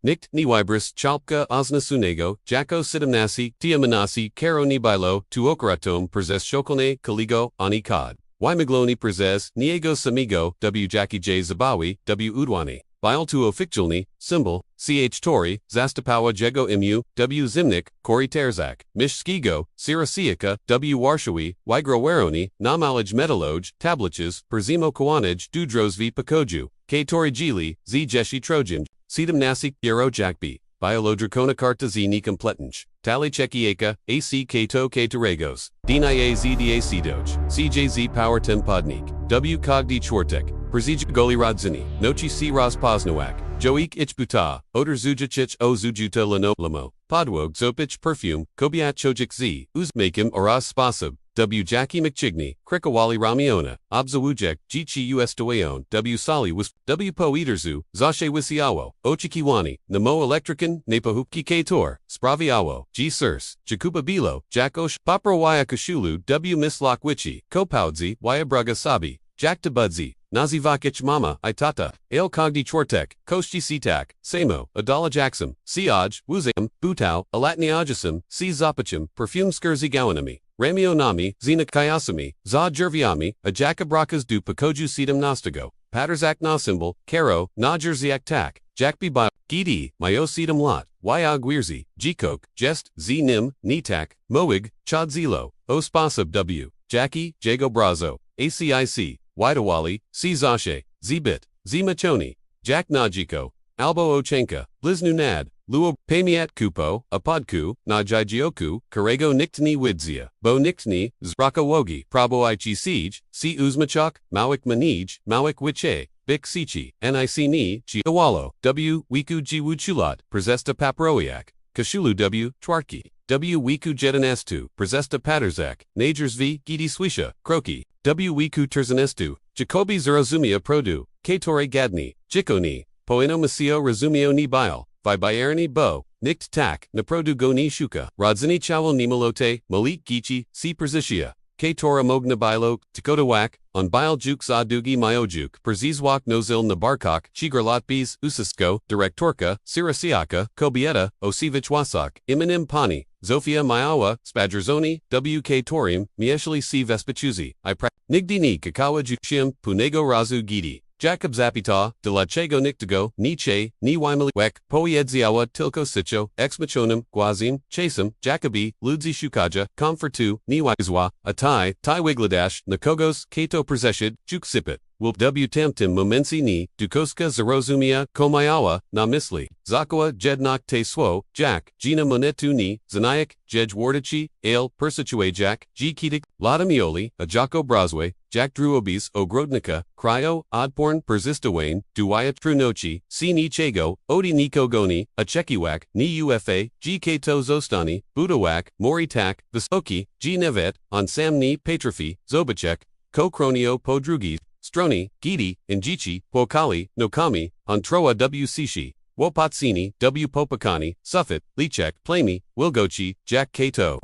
Nikt ni wybris chalpka osnasunego, jako siedemnasi, tiamanasi, karo ni bilo, tuokratom przez shokolne, kaligo, ani kod. Wymigloni przez niego samigo, w jaki j zabawi, w udwani. Bile tu oficjalni, symbol, ch tori, zastapała jego imu, w zimnik, kori terzak, miszkigo, sirasiaka, w warszawi, wygroweroni, namalaj metaloj, tabliches, perzimo kowanij, dudrozvi pakoju, k tori gili, z jeshi trojan, siedemnasi, jero jakbi, biolodrukona karta z niekompletnj, tali czekieka, ac kato katoragos, dnia zdac doj, cjz power ten podnik, w kogdi czwartek, Przej goli rodziny, noci si rozpoznawak, joik ich buta, odrzucich o zujuta lamo, podłog zopich perfume, kobiat chojik z, uzmakim oraz sposób, w jaki mcchigni, krikawali ramiona, obzawujek, dzieci ustoją, w sali w poiterzu, zashe wisiało, ochikiwani, namo elektrikan, napahupki kator, sprawiało, sirs, jakuba bilo, jakosh, paprawaja kashulu, w mislok wichi, kopałdzi, wyabraga sabi, jak to budzi, nazivakich mama, itata, ale kogdi czwartek, kości sitak, samo, adala jaksam, siaj, wuzam, butau, alatniajasam, si zapacham, perfume skirzi gawanami, ramio nami, zina kayasami, za jerviami, ajakabrakas du pakoju sidam nastago, paterzak na symbol, karo, na jerziak tak, jakbi bi, gidi, myo sidam lot, yag wirzi, jikok, jest, z nim, nitak, moig, chadzilo, o spasab w, jaki, jago brazo, acic, Widawali, C. Zashe, Zbit, Zmachoni, Jack Najiko, Albo Ochenka, Bliznunad, Luo, Pamiat Kupo, Apodku, Najijioku, Karego Niktni Widzia, Bo Niktni, Zraka Wogi, Prabo Ichi Siege, C. Uzmachok, Mawik Manij, Mawik Wiche, Bik Sichi, Nic Ni, Chi Awalo, W. Wiku Jiwuchulat, Prezesta Paproiak, Kashulu W. Twarki, W. Wiku Jetanestu, Prezesta Paterzak, Najers V. Gidi Swisha, Kroki, W. Wiku Terzanestu, Jacobi Zerozumia Produ, Katore Gadni, Jikoni, Poeno Masio Razumio ni Bile, Vi Bayerni Bo, Nikt Tak, Naprodu Go ni Shuka, Rodzini Chawel Nimalote, Malik Gichi, Si Persisia, Katora Mogna Bilo, Takotawak, on Bile Juk Zadugi Myojuk, Perzizwak Nozil Nabarkok, Chigarlatbis, Usisko, Direktorka, Sirasiaka, Kobieta, Osivich Wasak, Iminim Pani, Zofia Myawa, Spadrzoni, W.K. Torium, Mieshli C. Vespichuzi, Nigdini Kakawa Jushim, Punego Razu Gidi, Jacob Zapita, De Lachego Niktago, Niche, Ni Wimali Wek, Poiedziawa, Tilko Sicho, Exmachonim, Guazim, Chasem, Jacobi, Ludzi Shukaja, Comfortu, Ni Wizwa, Atai, Tai Wigladash, Nakogos, Kato Przeszid, Juk Sipit. Will W. Tamtim Momensi Ni, Dukoska Zarozumia, Komayawa, Na Misli, Zakwa, Jednok Te Swo, Jack, Gina Monetu Ni, Zanayak, Jej Wardachi, Ale, Persituajak, G. Kitik, Ladamioli, Ajako Brazwe, Jack Druobis, Ogrodnika, Cryo, Odporn, Persistawane, Duwayat Trunochi, C. Ni Chago, Odi Niko Goni, Achekiwak, Ni Ufa, G. Kato Zostani, Budawak, Mori Tak, Visoki, G. Nevet, On Sam Ni Patrofi, Zobachek, Kokronio Podrugi, Stroni, Gidi, Injichi, Pokali, Nokami, Antroa W. Sishi, Wopatsini, W. Popakani, Suffit, Lichek, Plami, Wilgochi, Jack Kato,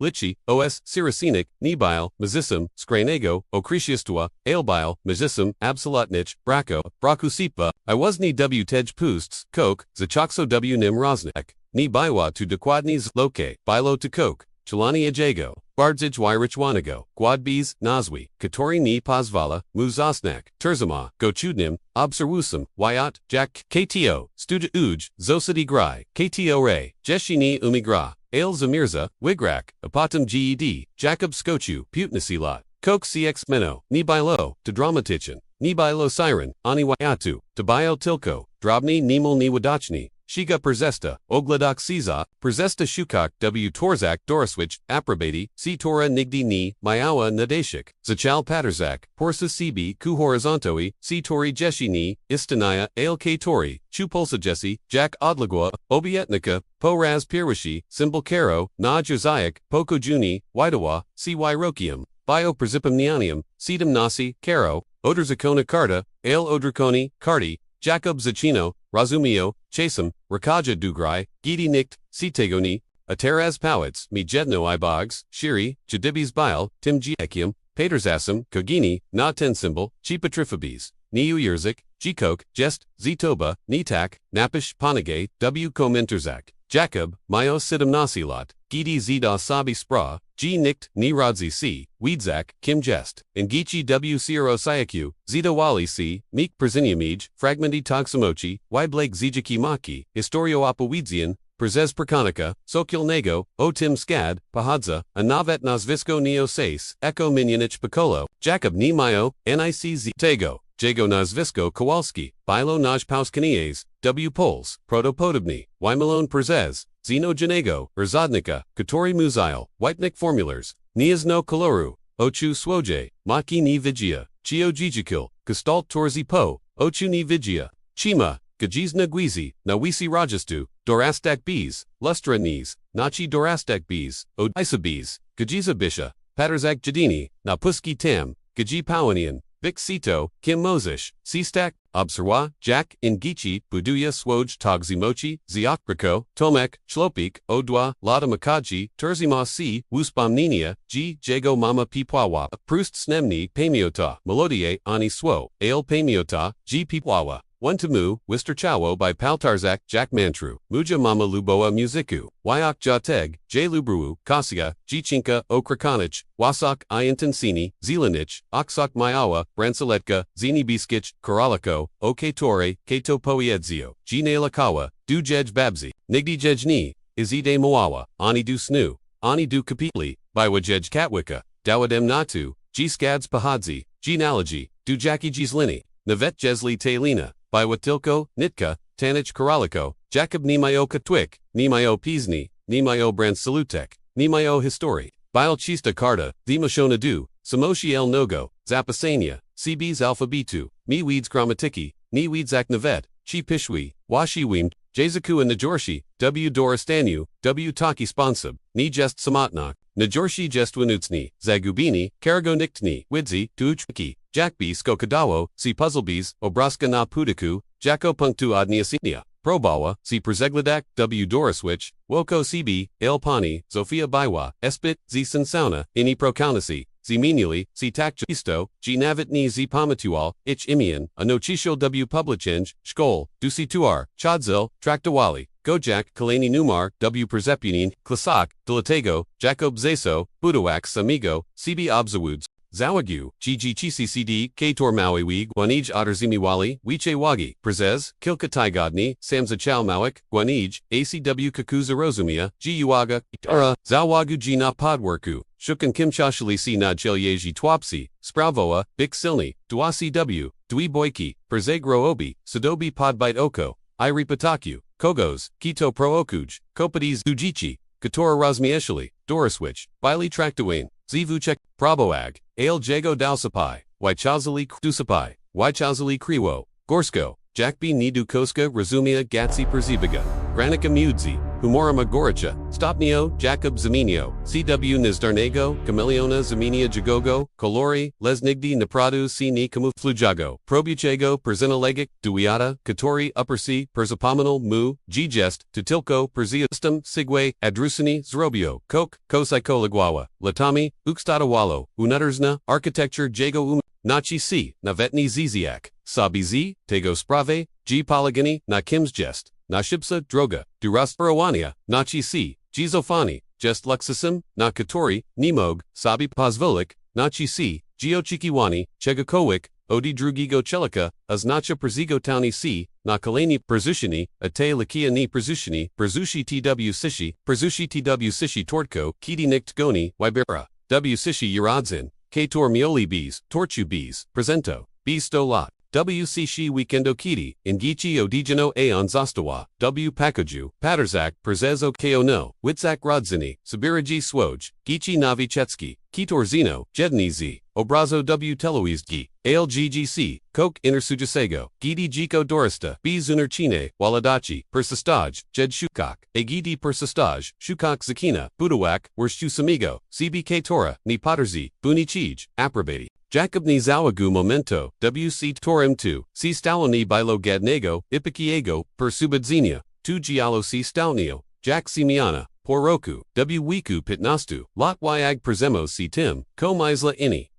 Lichi, Os, Sirasinik, Nibile, Mazissim, Skranego, Okrisiastua, Ailbile, Mazissim, Absolutnich, Brako, Brakusipa, I was ni W. Tej Pusts, Coke, Zachokso W. Nim Rosnek, Ni Biwa to Dokładni Zloke, Bilo to Coke, Chalani Ajago, Bardzij Wyrichwanago, Gwadbis, Nazwi, Katori ni Pozvala, Muzosnak, Terzama, Gochudnim, Obserwusum, Wyat, Jack, KTO, Stuja Uj, Zosidi Grai, KTO Ray, Jeshini Umigra, Ale Zamirza, Wigrak, Apatum Ged, Jacob Skochu, Putnasilat, Coke CX Meno, Nibilo, Tdramatichin, Nibilo Siren, Ani Wyatu, Tabio Tilko, Drobni Nimul ni Wadachni, Shiga Przesta, Ogladak Siza, Przesta Shukak W. Torzak Doraswich, Aprobati, C. Tora Nigdi Ni, Mayawa Nadashik, Zachal Paterzak, Porsa CB, Ku Horizontoi, C. Tori Jeshi Ni, Istanaya, Ale K. Tori, Chupulsa Jesse, Jack Odlagua, Obietnika, Poraz Pirwishi, Symbol Karo, Na Josiah, Poko Juni, Widawa, C. Y. Rokium, Bio Prezipum Nianium, Sedum Nasi, Karo, Odrzucone Karta, Ale Odrzucone, Karti, Jacob Zacchino, Razumio, Chasem, Rakaja Dugrai, Gidi Nikt, Sitegoni, Ateraz Powitz, Mijedno Ibogs, Shiri, Jadibis Bile, Tim Giekium, Paterzasum, Kogini, Na Ten Symbol, Chipatrifabes, Niu Yerzik, Gkok, Jest, Ztoba, Nitak, Napish, Panage, W. Komenterzak, Jacob, Mayo 17 lat, Gidi Zda Sabi Spra, G. Nikt, Ni Rodzi C, Wiedzak, Kim Jest, Ngichi W. Sierra Sayakyu, Zda Wali C, Meek Przeniamij, Fragmenti Togsamochi, Y. Blake Zijiki Maki, Historio Opowidzian, Przez Perkonika, Sokil Nego, O Tim Skad, Pahadza, a Navet Nazwisko Neo Sais, Eko Minyanich Piccolo, Jacob Ni Mayo, Nic Tego, Jago Nazwisko Kowalski, Bilo Naj Pauskanies, W. Pols, Protopodobny, Y. Malone Przez, Zeno Janego, Erzadnika, Katori Muzail, Whitenik Formulars, Niazno Kaloru, Ochu Swoje, Maki Ni Vigia, Chio Jijikil, Gestalt Torzi Po, Ochu Ni Vigia, Chima, Gajizna Gwizi, Nawisi Rajastu, Dorastak Bees, Lustra Knees, Nachi Dorastak Bees, Odisa Bees, Gajiza Bisha, Paterzak Jadini, Napuski Tam, Gaji Pawanian, Vic Sito, Kim Mosish, Sistak, Obserwa, Jack, Ingichi, Buduya Swoj Togzimochi, Ziokrako, Tomek, Shlopik, Odwa, Lada Makaji, Turzima C, Wuspamninia, G. Jago Mama Pipwawa, Proust Snemni, Pamiota, Melodie, Ani Swo, Ale Pamiota, G. Pipwawa. 1 Tamu, Wister Chawo by Paltarzak, Jack Mantru, Muja Mama Luboa Muziku, Wyok Jateg, J. Lubru, Kasia, Jichinka, Okrakanich, Wasak, Iantansini, Zelanich, Oksok Mayawa, Bransaletka, Zini Biskich, Karaliko, Oke Tore, Keto Poiedzio, G. Nalakawa, Du Jej Babzi, Nigdi Jejni, Izide Mawawa, Ani Du Snu, Ani Du Kapitli, by Wajej Katwika, Dawadem Natu, G. Skads Pahadzi, G. Nalaji, Du Jackie Gizlini, Navet Jesli Tailina, by Watilko, Nitka, Tanich Karaliko, Jacob Nimayo Katwik, Nimayo Pizni, Nimayo Bransalutek, Nimayo Histori, Bile Chista Karta, Dimoshona Du, Samoshi El Nogo, Zapasania, CB's Alpha B2, Mi Weeds Gramatiki, Ni Weedzak Navet, Chi Pishwi, Washi Weemed, Jazaku and Najorshi, W. Dorastanu, W. Taki Sponsub, Ni Jest Samatnak, Najorshi Jestwanutsni, Zagubini, Karagoniktni, Widzi, Tuuchki, Jakbi Skokadawo, Si Puzzlebees, Obraska na Pudiku, Jako Punktu Adniasinia, Probawa, Si Przegladak, W. Doraswich, Woko CB, El Pani, Zofia Baiwa, Espit, Z Sauna, Ini Prokaunasi, Z Minuli, Si Takchisto, G Navitni Z Pamatual, Ich Imian, Anochisho W. Publichenj, Shkol, Dusi Tuar, Chadzil, Traktawali, Gojak, Kalani Numar, W. Perzepunin, Klasak, Delatego, Jacob Zeso, Budawak Samigo, CB Obzawuds, Zawagu, GG CCD, Kator Mawiwig, Guanij Otterzimiwali, Wiche Wagi, Przez, Kilka Taigodni, Samza Chow Mawik, Guanij, ACW Kakuza Rozumia, G Uaga, Itara, Zawagu G Na Podworku, Shukan Kimchashali Si Na Jelyeji Twapsi, Spravoa, Bik Silni, Dwasi W, Dwi Boyki, Przegro Obi, Sadobi Podbite Oko, Iri Pataku, Kogos, Kito Pro Okuj, Kopadiz Dujichi, Katora Razmieshali, Doraswich, Bili Traktawain, Zivuchek, Praboag, Ale Jago Dalsapai, Wychazali Dusapai, Wychazali Kriwo, Gorsko, Jakbi Nidu Koska Razumia Gatsi Perzibiga, Granica Mudzi, Humorama Goricha, Stopnio, Jacob Zaminio, CW Nizdarnego, Cameliona Zaminia Jagogo, Kolori, Lesnigdi Napradu C. Ni Camuflujago, Probuchego, Perzinalegik, Duiata, Katori, Upper C, Perzapominal, Mu, G. Jest, Tutilko, Perziastum, Sigwe, Adrusini, Zrobio, Kok, Kosaiko Lagwawa, Latami, Ukstatawalo, Unutersna, Architecture Jago Nachi C. Navetni Ziziak, Sabi Z, Tego Sprave, G. Polygony, Na Kim's Jest, Nashibsa, Droga, Durastarawania, Nachi C. Gizofani, Jest Luxusim, Na Katori, Nimog, Sabi Pozvolik, Nachi C. Geochikiwani, Chegakowik, Odi Drugigo Chelika, Aznacha Perzigo Towni C. Na Kalani Perzushini, Ate Lakia Ni Perzushini, Perzushi TW Sishi, Perzushi TW Sishi Tortko, Kiti Nikt Goni, Wibera, W. Sishi Uradzin, Kator Mioli Bees, Torchu Bees, Presento, Bees Stolat. WC Shi Weekendo Kiti, Ingichi Odigeno Aon Zastawa, W. Pakoju, Paterzak, Perzezo Ko Witzak Rodzini, Sabiraji Swoj, Gichi Novichetski, Kitor Zeno, Jedni Z, Obrazo W. Teloizgi, ALGGC, Kok Intersujasego, Gidi Jiko Dorista, B. Zunarchine, Waladachi, Persistaj, Jed Shukak, Agidi Persistaj, Shukak Zakina, Budawak, Worshusamigo, CBK Tora, Ni Paterzi, Bunichij, Aprobati. Jacob ni Zawagu Momento, WC Torem 2, C. Staloni Bilo Gadnego, Ipikiego, Per Subadzinia, Tu Giallo C. Stalnio, Jack Simiana, Poroku, W. Wiku Pitnastu, Lot Yag Przemo C. Tim, Ko Misla Ini,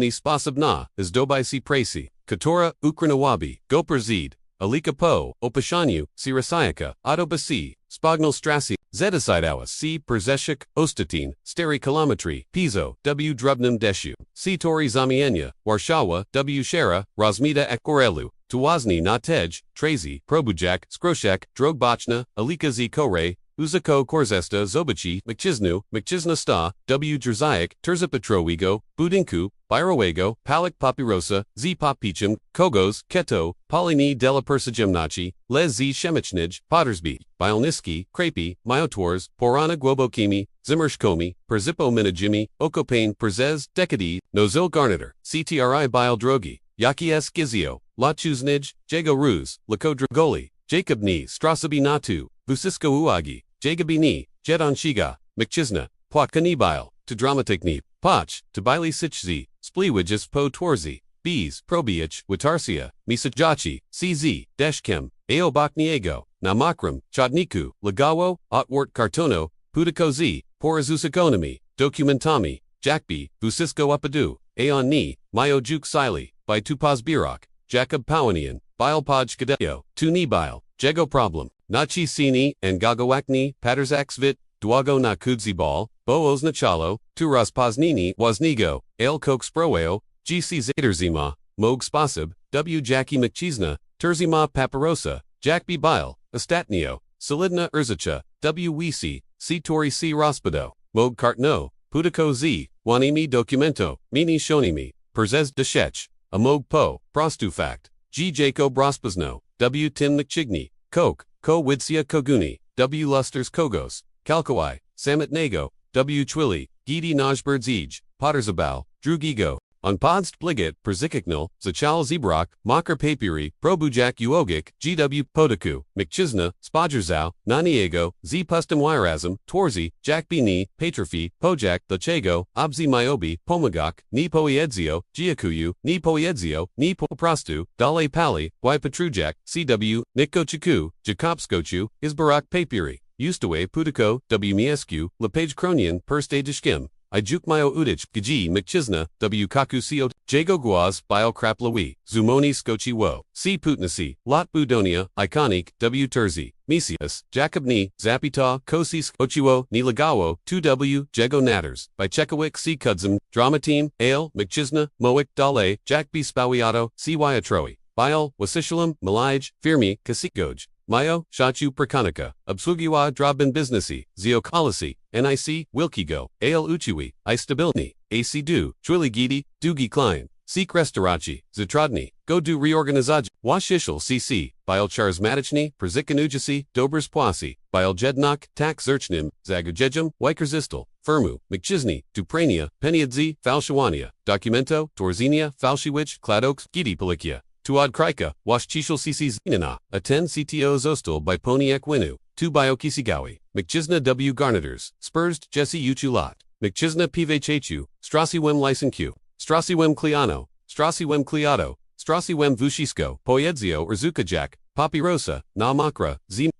Sprawny sposób na, zdobajsi presi, Które Ukrainawabi, Goprzed, Alika po, Opashaniu, Sirasayaka, Autobasi, Spognal Strassi, Zedasidawa C. Przeszłość, Ostatin, Stary Kilometry, Piso, W. Drubnym Deshu, C. Tori Zamienia, Warszawa, W. Shara, Rozmita Akwarelu, Tuwazni na Tej, Trazy, Probujak, Skroshak, Drogbochna, Alika Z. Kore, Uzako Korzesta Zobachi, Mkchizna Sta, W. Jerzaik, Terza Petrowigo, Budinku, Birowego, Palik Papirosa, Z. Popichim, Kogos, Keto, Polini della Persajemnachi, Les Z. Shemichnij, Pottersby, Bielniski, Krapi, Myotwars, Porana Głobokimi, Zimmershkomi, Perzipo Minajimi, Okopane, Przez, Dekadi, Nozil Garniter, CTRI Bildrogi, Yaki S. Gizio, Lachuznij, Jago Ruz, Lakodra Jacobni, Strassabi Natu, Vusisko Uagi, Jagabini, Jedon Shiga, Mkchizna, Płakanibile, to Dramatikni, Poch, to Bili Sichzi, Spliwijis po Twarzi, Bees, Probiich, Witarsia, Misajachi, CZ, Deshkem, Aobakniego, Namakram, Chodniku, Lagawo, Otwart Kartono, Pudikozi, Porazusakonomi, Dokumentami, Jakbi, Vusisko Upadu, Aon Ni, Mayo Juk Sili, by Tupaz Birok, Jacob Pawanian, Bilpoj Kadeo, Tuni Bile, Jego Problem, Nachi Sini, and Gagawakni, Paterzak Dwago na Kudzibal, Boos Nachalo, Turas Poznini, Waznigo, Ale Coke Sproweo, GC Zaderzima, Mog Spasib, W. Jackie McChisna, Terzima Paparosa, Jack B. Bile, Ostatnio, Solidna Urzacha, W. Wisi, C. Tori C. Rospado, Mog Kartno, Putiko Z, Wanimi Documento, Mini Shonimi, Perzez Deshech, Amog Po, Prostufact, G. Jacob Brospasno, W. Tim McChigny, Coke, Ko Widsia Koguni, W. Lusters Kogos, Kalkawai, Samit Nago, W. Twilly, Gidi Najbirdzij, Pottersabal, Drugigo, Unpodst Bligat, Perzikiknal, Zachal Zebrak, Makar Papiri, Probujak Uogik, GW Podaku, McChisna, Spodgerzau, Naniego, Z Pustum Wirazm, Torzi, Jack Bini, Patrophy, Pojak, Lachego, Abzi Myobi, Pomagok, Ni Poiedzio, Giakuyu, Ni Poiedzio, Ni Poprastu, Dale Pali, Y Petrujak, CW, Nikochiku, Jakobskochu, Isbarak Papiri, Ustawe Putiko, W. Miescu, Lepage Kronian, Perstadishkim. Ijukmayo Udich, Gaji McChisna, W. Kakusio, Jago Guaz, Biokrap Lawi, Zumoni Skochi Wo, C. Putnasi, Lot Budonia, Iconic, W. Terzi, Mesias, Jacobni, Zapita, Kosis, Ochiwo, Nilagawo, 2W, Jego Natters, by Chekawik C. Kudzum, Drama Team, Ale, McChisna, Moik, Dale, Jack B. Spawiato, C. Wyatroe, Bile, Wasishalam, Malij, Firmi, Kasikgoj, Mayo, Shachu Prakanika, Absugiwa Drabin Businessy, Zio Kalasi, NIC, Wilkigo, AL Uchiwi, Istabilni, AC Du, Twilly Gidi, Dugi Klein, Seek Restaurachi, Zatrodni, Go Do Reorganizaj, Washishal CC, Bile Charismatichni, Perzikanujasi, Dobers Poisi, Bile Jednok, Tak Zerchnim, Zagajejum, Wikerzistal, Firmu, McChisney, Duprania, Peniadzi, Falshawania, Documento, Torzinia, Falshiwich, Kladoks, Gidi Palikia. Tuad Krika, Washchishal CC Zinana, Aten CTO Zostal by Poniak Winu, 2 Biokisigawi, McChisna W. Garneters, Spursed Jesse Uchulat, McChisna PVHU, Strasiwem Lysenq, Strasiwem Cliano, Strasiwem Cliato, Strasiwem Vushisko, Poedzio Urzukajak, Papirosa, Na Makra, Z.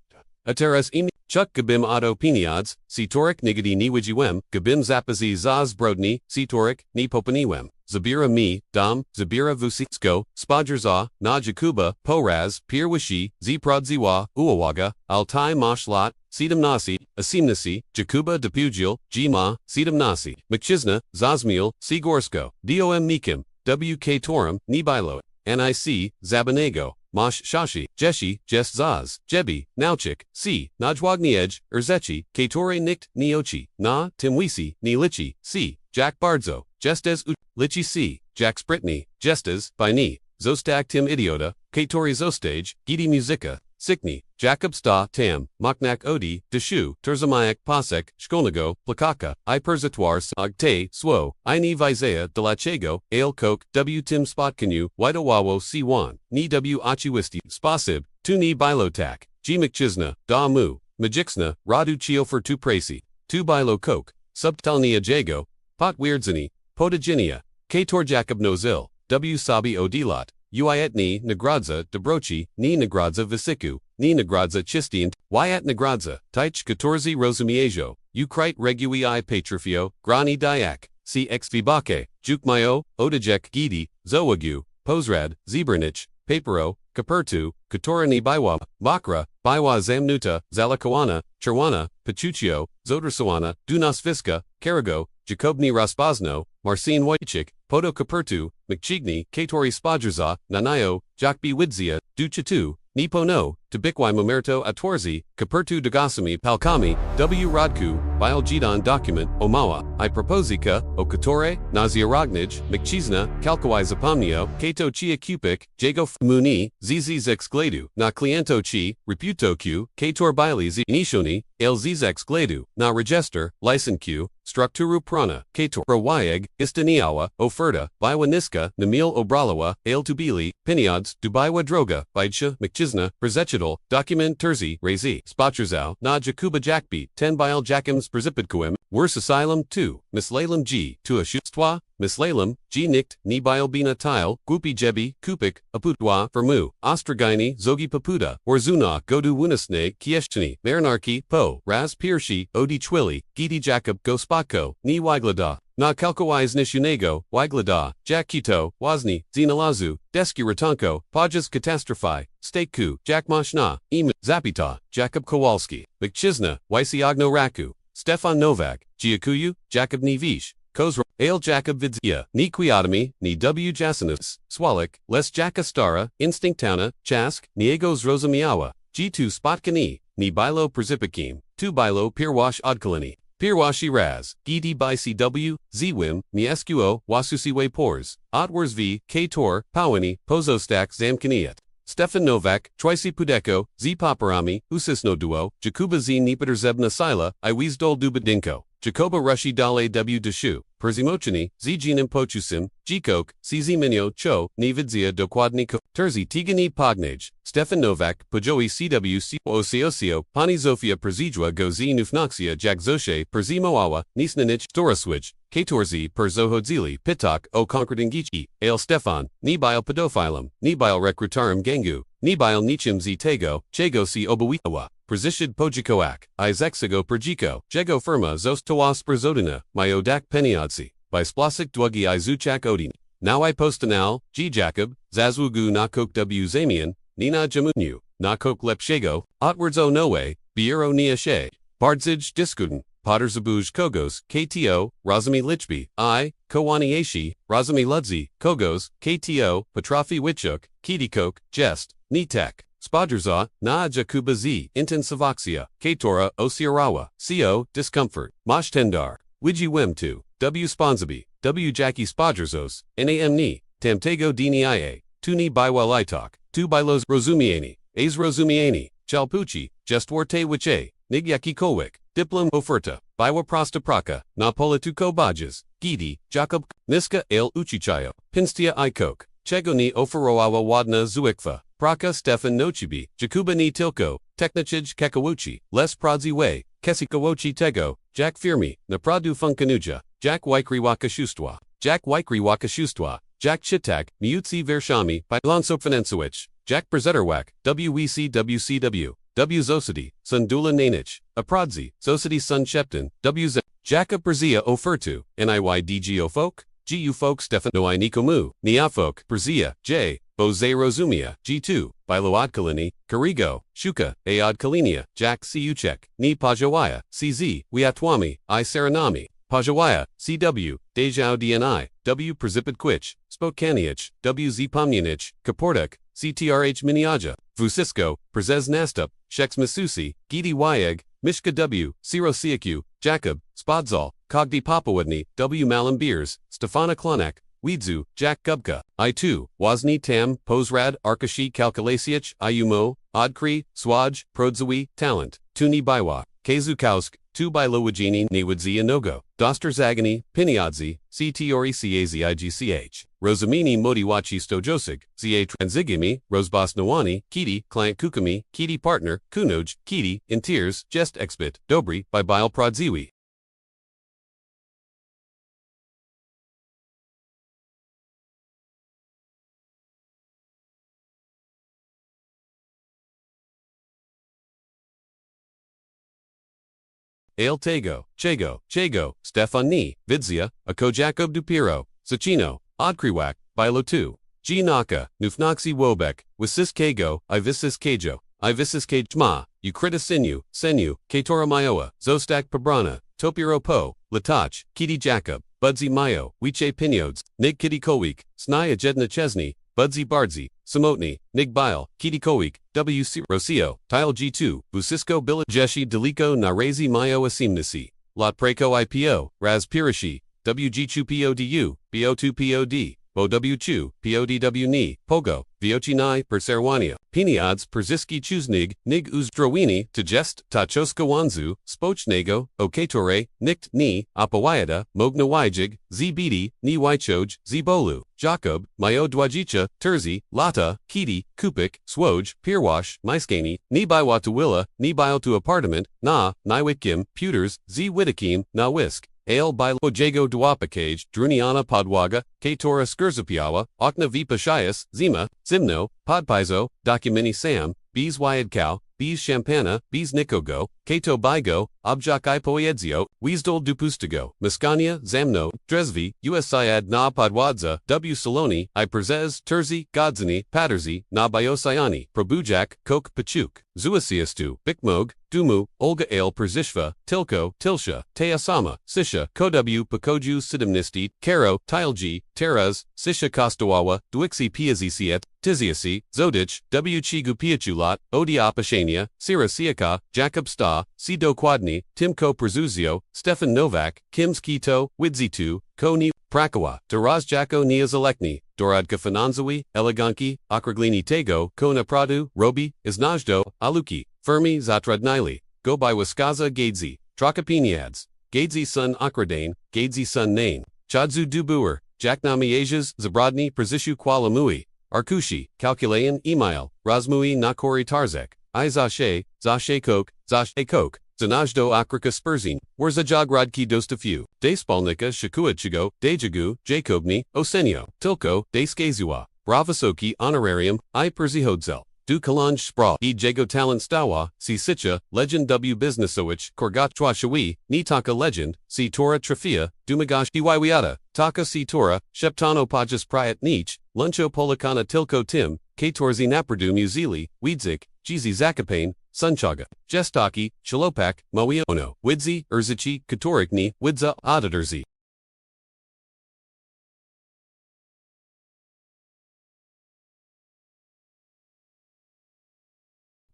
Ateras Imi, Chuk Gabim Auto Piniads, Ctoric Nigadi Niwijiwem, Gabim Zapazi Zaz Brodni, Ctoric, Ni Popaniwem. Zabira Mi, Dam, Zabira Vusisko, Spodgerza, Na Jakuba, Poraz, Pirwishi, Zprodziwa, Uawaga, Altai Mashlat, Sedam Nasi, Asimnasi, Jakuba Depugil, Jima, Sedam Nasi, McChisna, Zazmiel, Sigorsko, Dom Mikim, WK Torum, Nibilo, NIC, Zabanego, Mosh Shashi, Jeshi, Jes Zaz, Jebi, Nauchik, C, Najwagniej, Urzechi, Katore Nikt, Niochi, Na, Timwisi, Nilichi, C, Jack Bardzo, Jestes Ut, Lichi C, Jack Spritney, Jestes, by Ni, Zostag Tim Idiota, Katori Zostage, Gidi Musica, Sikni, Jakob Sta Tam, Moknak Odi, Deshu, Terzamayak Pasek, Shkolnago, Plakaka, I Perzatoir Sagte, Swo, Ini Vizea, Delachego, Ale Coke, W Tim Spotkanu, Widowawo C1, Ni W Achiwisti, Spasib, Tuni Bilotak, G McChisna, Da Mu, Majixna, Radu Chiofer Tu Pracy, Tu Bilo Coke, Subtalnia Jago, Pot Weirdzini, Podaginia, Kator Jakob Nozil, W Sabi Odilat, Uietni Nagradza Dobrochi, Ni Nagradza Visiku, Ni Nagradza Chistient, Yat Nagradza, Taich Katorzi Rosumiejo, Ukrite Regui I Patrofio, Grani Dayak, CX Vibake, Jukmayo, Odajek Gidi, Zowagu, Posrad, Zebranich, Papero, Kapertu, Katorani Baiwa, Bakra, Baiwa Zamnuta, Zalakawana, Cherwana, Pachuchio, Zodrasawana, Dunasviska, Karago, Jacobni Raspazno, Marcin Wojcik, Poto Kapertu, McChigni, Katori Spodgerza, Nanayo, Jakbi Widzia, Duchatu, Nipono, Tabikwai Mamerto Atwarzi, Kapertu Dagasami Palkami, W Radku, Bialjidan Document, Omawa, I Proposika, Okatore, Nazia Rognij, McChisna, Kalkawai Zapomnio, Kato Chia Kupik, Jago Muni, Zizix Gladu, Na Cliento Chi, Reputo Q, Kator Bili Nishoni, El Zizx Gladu, Na Register, Lysen Q, Structuru Prana, Kator Wayeg, Istaniawa, Oferta, Biwa Niska, Namil Obralawa, El Tubili, Piniods, Dubaiwa Droga, Bidesha, McChisna, Prezechital, Document Terzi, Razi, Spotcherzau, Na Jakuba Jakbi, 10 Bile Jakims Prezipitkuim, Wurs Asylum 2, Mislalam G, Tua Shustwa, Mislalam, G Nikt, Ni Bilbina Tile, Gupi Jebi, Kupik, Aputwa, Vermu, Ostragini, Zogi Papuda, Orzuna, Godu Wunasne, Kieshtini, Marinarki, Po, Raz Pirshi, Odi Chwili, Gidi Jakob Gospako, Ni Wiglada, Na Kalkawais Nishunego, Wiglada, Jakito, Wazni, Zinalazu, Deski Ratanko, Pajas Catastrophi, Steku, Jakmashna, Im, Zapita, Jakob Kowalski, McChisna, Wysiogno Raku, Stefan Novak, Giakuyu, Jakob Nivish, Kozra, Ale Jacob Vidzia, ni Quiatomy, ni W. Jasinus, Swalik, les Jaka Stara, Instinctauna, Chask, niego zrozumiała, G2 Spotkani, ni Bilo Perzipikim, tu Bilo Pirwash Odkalini, Pirwashi Raz, Gidi by CW, Zwim, ni Sqo, Wasusiwe Pors, Otwars v. K Tor, Pawani, Pozostak Zamkaniat. Stefan Novak, Twice Pudeko, Z Paparami, Usisno Duo, Jakuba Z Nipater Zebna Sila, Iwizdol Dubadinko, Jacoba Rushi Dale W. Deshu, Perzimochini, Z Jinam Pochusim, Gkok, CZ Minyo Cho, Nividzia Dokładniko, Terzi Tigani Pognage, Stefan Novak, Pojoi CWC, Osiosio, Pani Zofia Perzijwa Gozi Nufnoxia Jak Zoshe, Perzimoawa, Nisnanich, Toraswitch, Katorzi Perzohodzili, Pitok, O Concordingichi, Ale Stefan, Nibile Pedophilum, Nibile Recrutarum Gengu, Nibile Nichim Z Tego, Chego Si Obawiawa. Prezishid Pojikoak, Izexigo Perjiko, Jego Firma Zostowas Perzodina, Myodak Peniodsi, by Splasik Dwugi Izuchak Odin. Now I postanal, G Jacob, Zazwugu Nakok W Zamian, Nina Jamunyu, Nakok Lepshego, Otwards O Noe, Biero Niashe, Bardzij Diskuden, Potterzabuj Kogos, KTO, Razami Lichby, I, Kowani Aishi, Razami Ludzi, Kogos, KTO, Patrafi Wichuk, Kitikok, Jest, Nitek. Spodrza, na Jakuba Z, Inten Savoxia, Katora, Osiarawa, Co, Discomfort, Mashtendar, Wiji Wem2, W Sponsabi, W Jackie Spodrzos, Nam Ni, Tamtego Dini Ia, Tuni Biwal Itok, Tu Bilos Rozumiani, Az Rozumiani, Chalpuchi, Jestwarte Wiche, Nigyaki Kowik, Diplom Oferta, Biwa Prosta Praka, Napolituko Bajas, Gidi, Jacob, Niska Ale Uchichayo, Pinstia Ikok, Chegoni Oferoawa Wadna Zuikfa. Praka Stefan Nochibi, Jakuba ni Tilko, Teknachij Kekawuchi, Les Pradzi Way, Kesikawochi Tego, Jack Firmi, Napradu Funkanuja, Jack Waikri Wakashustwa, Jack Waikri Wakashustwa, Jack Chitak, Miutsi Vershami, by Lanso Finansuich, Jack Prezetterwak, WECWCW, W Zosidi, Sundula Nanich, Apradzi, Zosidi Sun Shepton, WZ, Jaka Perzia Ofertu, NIYDG Folk, GU Folk Stefan Noi Nikomu, Niafok, Perzia, J. Boze Rozumia, G2, Bilo Odkalini, Karigo, Shuka, Odkalinia, Jack Siuchek, Ni Pajawaya, CZ, Wiatwami, I Saranami, Pajawaya, CW, Dejao DNI, W Przipad Quich, Spokaniach, WZ Pomyanich, Kaportuk, CTRH Miniaja, Vusisko, Przez Nastup, Sheks Masusi, Gidi Wyeg, Mishka W, Siro Siaku, Jacob, Spodzal, Kogdi Papawadni, W Malam Beers, Stefana Klonek, Widzu, Jack Gubka, I2, Wozni Tam, Posrad, Arkashi Kalkalasiach, Ayumo, Odkri, Swaj, Prodzawi, Talent, Tuni Biwa, Kazukausk, Tu Bilowajini Niwadzi Inogo, Doster Zagani, Piniadzi, Ctori Cazigich, Rosamini Modiwachi Stojosig, Za Transigimi, Rosebos Nawani, Kiti, Client Kukami, Kiti Partner, Kunoj, Kiti, in Tears, Jest Expit, Dobri, by Bile Prodziwi. Ale Tego, Chego, Stefani, Vidzia, Ako Jacob Dupiro, Sachino, Odkriwak, Bilo 2, G Naka, Nufnoxi Wobek, Wisis Kago, Ivisis Kajo, Ivisis Kajma, Eucritus Senu, Katora Mioa, Zostak Pabrana, Topiro Po, Latach, Kiti Jacob, Budsy Mayo, Wiche Pinods, Nig Kiti Kowik, Snaya Jedna Chesney, Budsy Bardzi, Samotni, Nig Bile, Kiti Kowik, WC Rocio, Tile G2, Busisko Bila Jeshi Deliko Narezi Mayo Asimnisi, Lot Preco IPO, Raz Pirishi, WG2 PODU, BO2 POD, BOW2, PODW Ni, Pogo, Viochi Perserwania, Piniads Perziski Chuznig, Nig Uzdrowini, Tejest, Tachoska Wanzu, Spochnego, Okatore, Nikt Ni, Apawayada, Mogna Wijig, Zbidi, Ni Wychoj, Zbolu, Jacob, Mayo Dwajicha, Terzi, Lata, Kiti, Kupik, Swoj, Pirwash, Myskani, Ni Biwatawilla, Ni Bio to Apartment, Na, Niwitkim, Pewters, Z Witikim, Na Whisk. Ale by Jago Duapakage, Druniana Podwaga, Katora Skurzapiawa, Okna Vipashias, Zima, Zimno, Podpizo, Documini Sam, Bees Wyadkow, Bees Champana, Bees Nikogo, Kato Bigo, objak I poedzio, wizdol dupustego, miskania, zamno, dresvi, usiad na podwadza, w saloni, I przez, terzi, godzini, paterzi, na biosayani, probujak, kok pachuk, zuasiastu, bikmog, dumu, olga ale przeszwa, tilko, tilsha, teasama, sisha, kow pakoju sidimnisti, karo, tilgi, teras, sisha kostawawa, dwixi piazisiet, tiziasi, zodich, w chigu piachulat, odiapashania, sira siaka, Jakob sta, si do quadni, timko prezuzio, Stefan Novak, kims kito, widzitu, ko ni, prakawa, dorazjako niazalekni, doradka finanzawi, eleganki, akraglini tego, ko na pradu, robi, iznajdo, aluki, Fermi zatradnili, go by waskaza gadzi, trakapiniads, gadzi sun akradane, gadzi sun nane, chadzu dubuer, jaknamiajas, zabrodni, prezishu kwalamui, arkushi, calculayan email, razmui nakori tarzek, I zashe kok, zanajdo akrika spurzin, warzajagradki dostafu, despalnika shakuachigo, dejagu, jacobni, osenio, tilko, deskazua, bravasoki honorarium, I perzihodzel. Du Kalanj Sprawl, Jago Talent Stawa, si Sitcha, Legend W Businessowich, Korgat Chwashawi, Ni Taka Legend, si Tora Trafia, Dumagash Iwaiwiata, Taka si Tora, Sheptano Pajas Priat Nich, Luncho Polakana Tilko Tim, Katorzi Napradu Muzili, Wiedzik, Jizi Zakapane, Sunchaga, Jestaki, Chalopak, Moia Ono, Widzi, Urzichi, Katorikni, Widza, Auditorzi.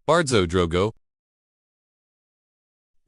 Bardzo drogo.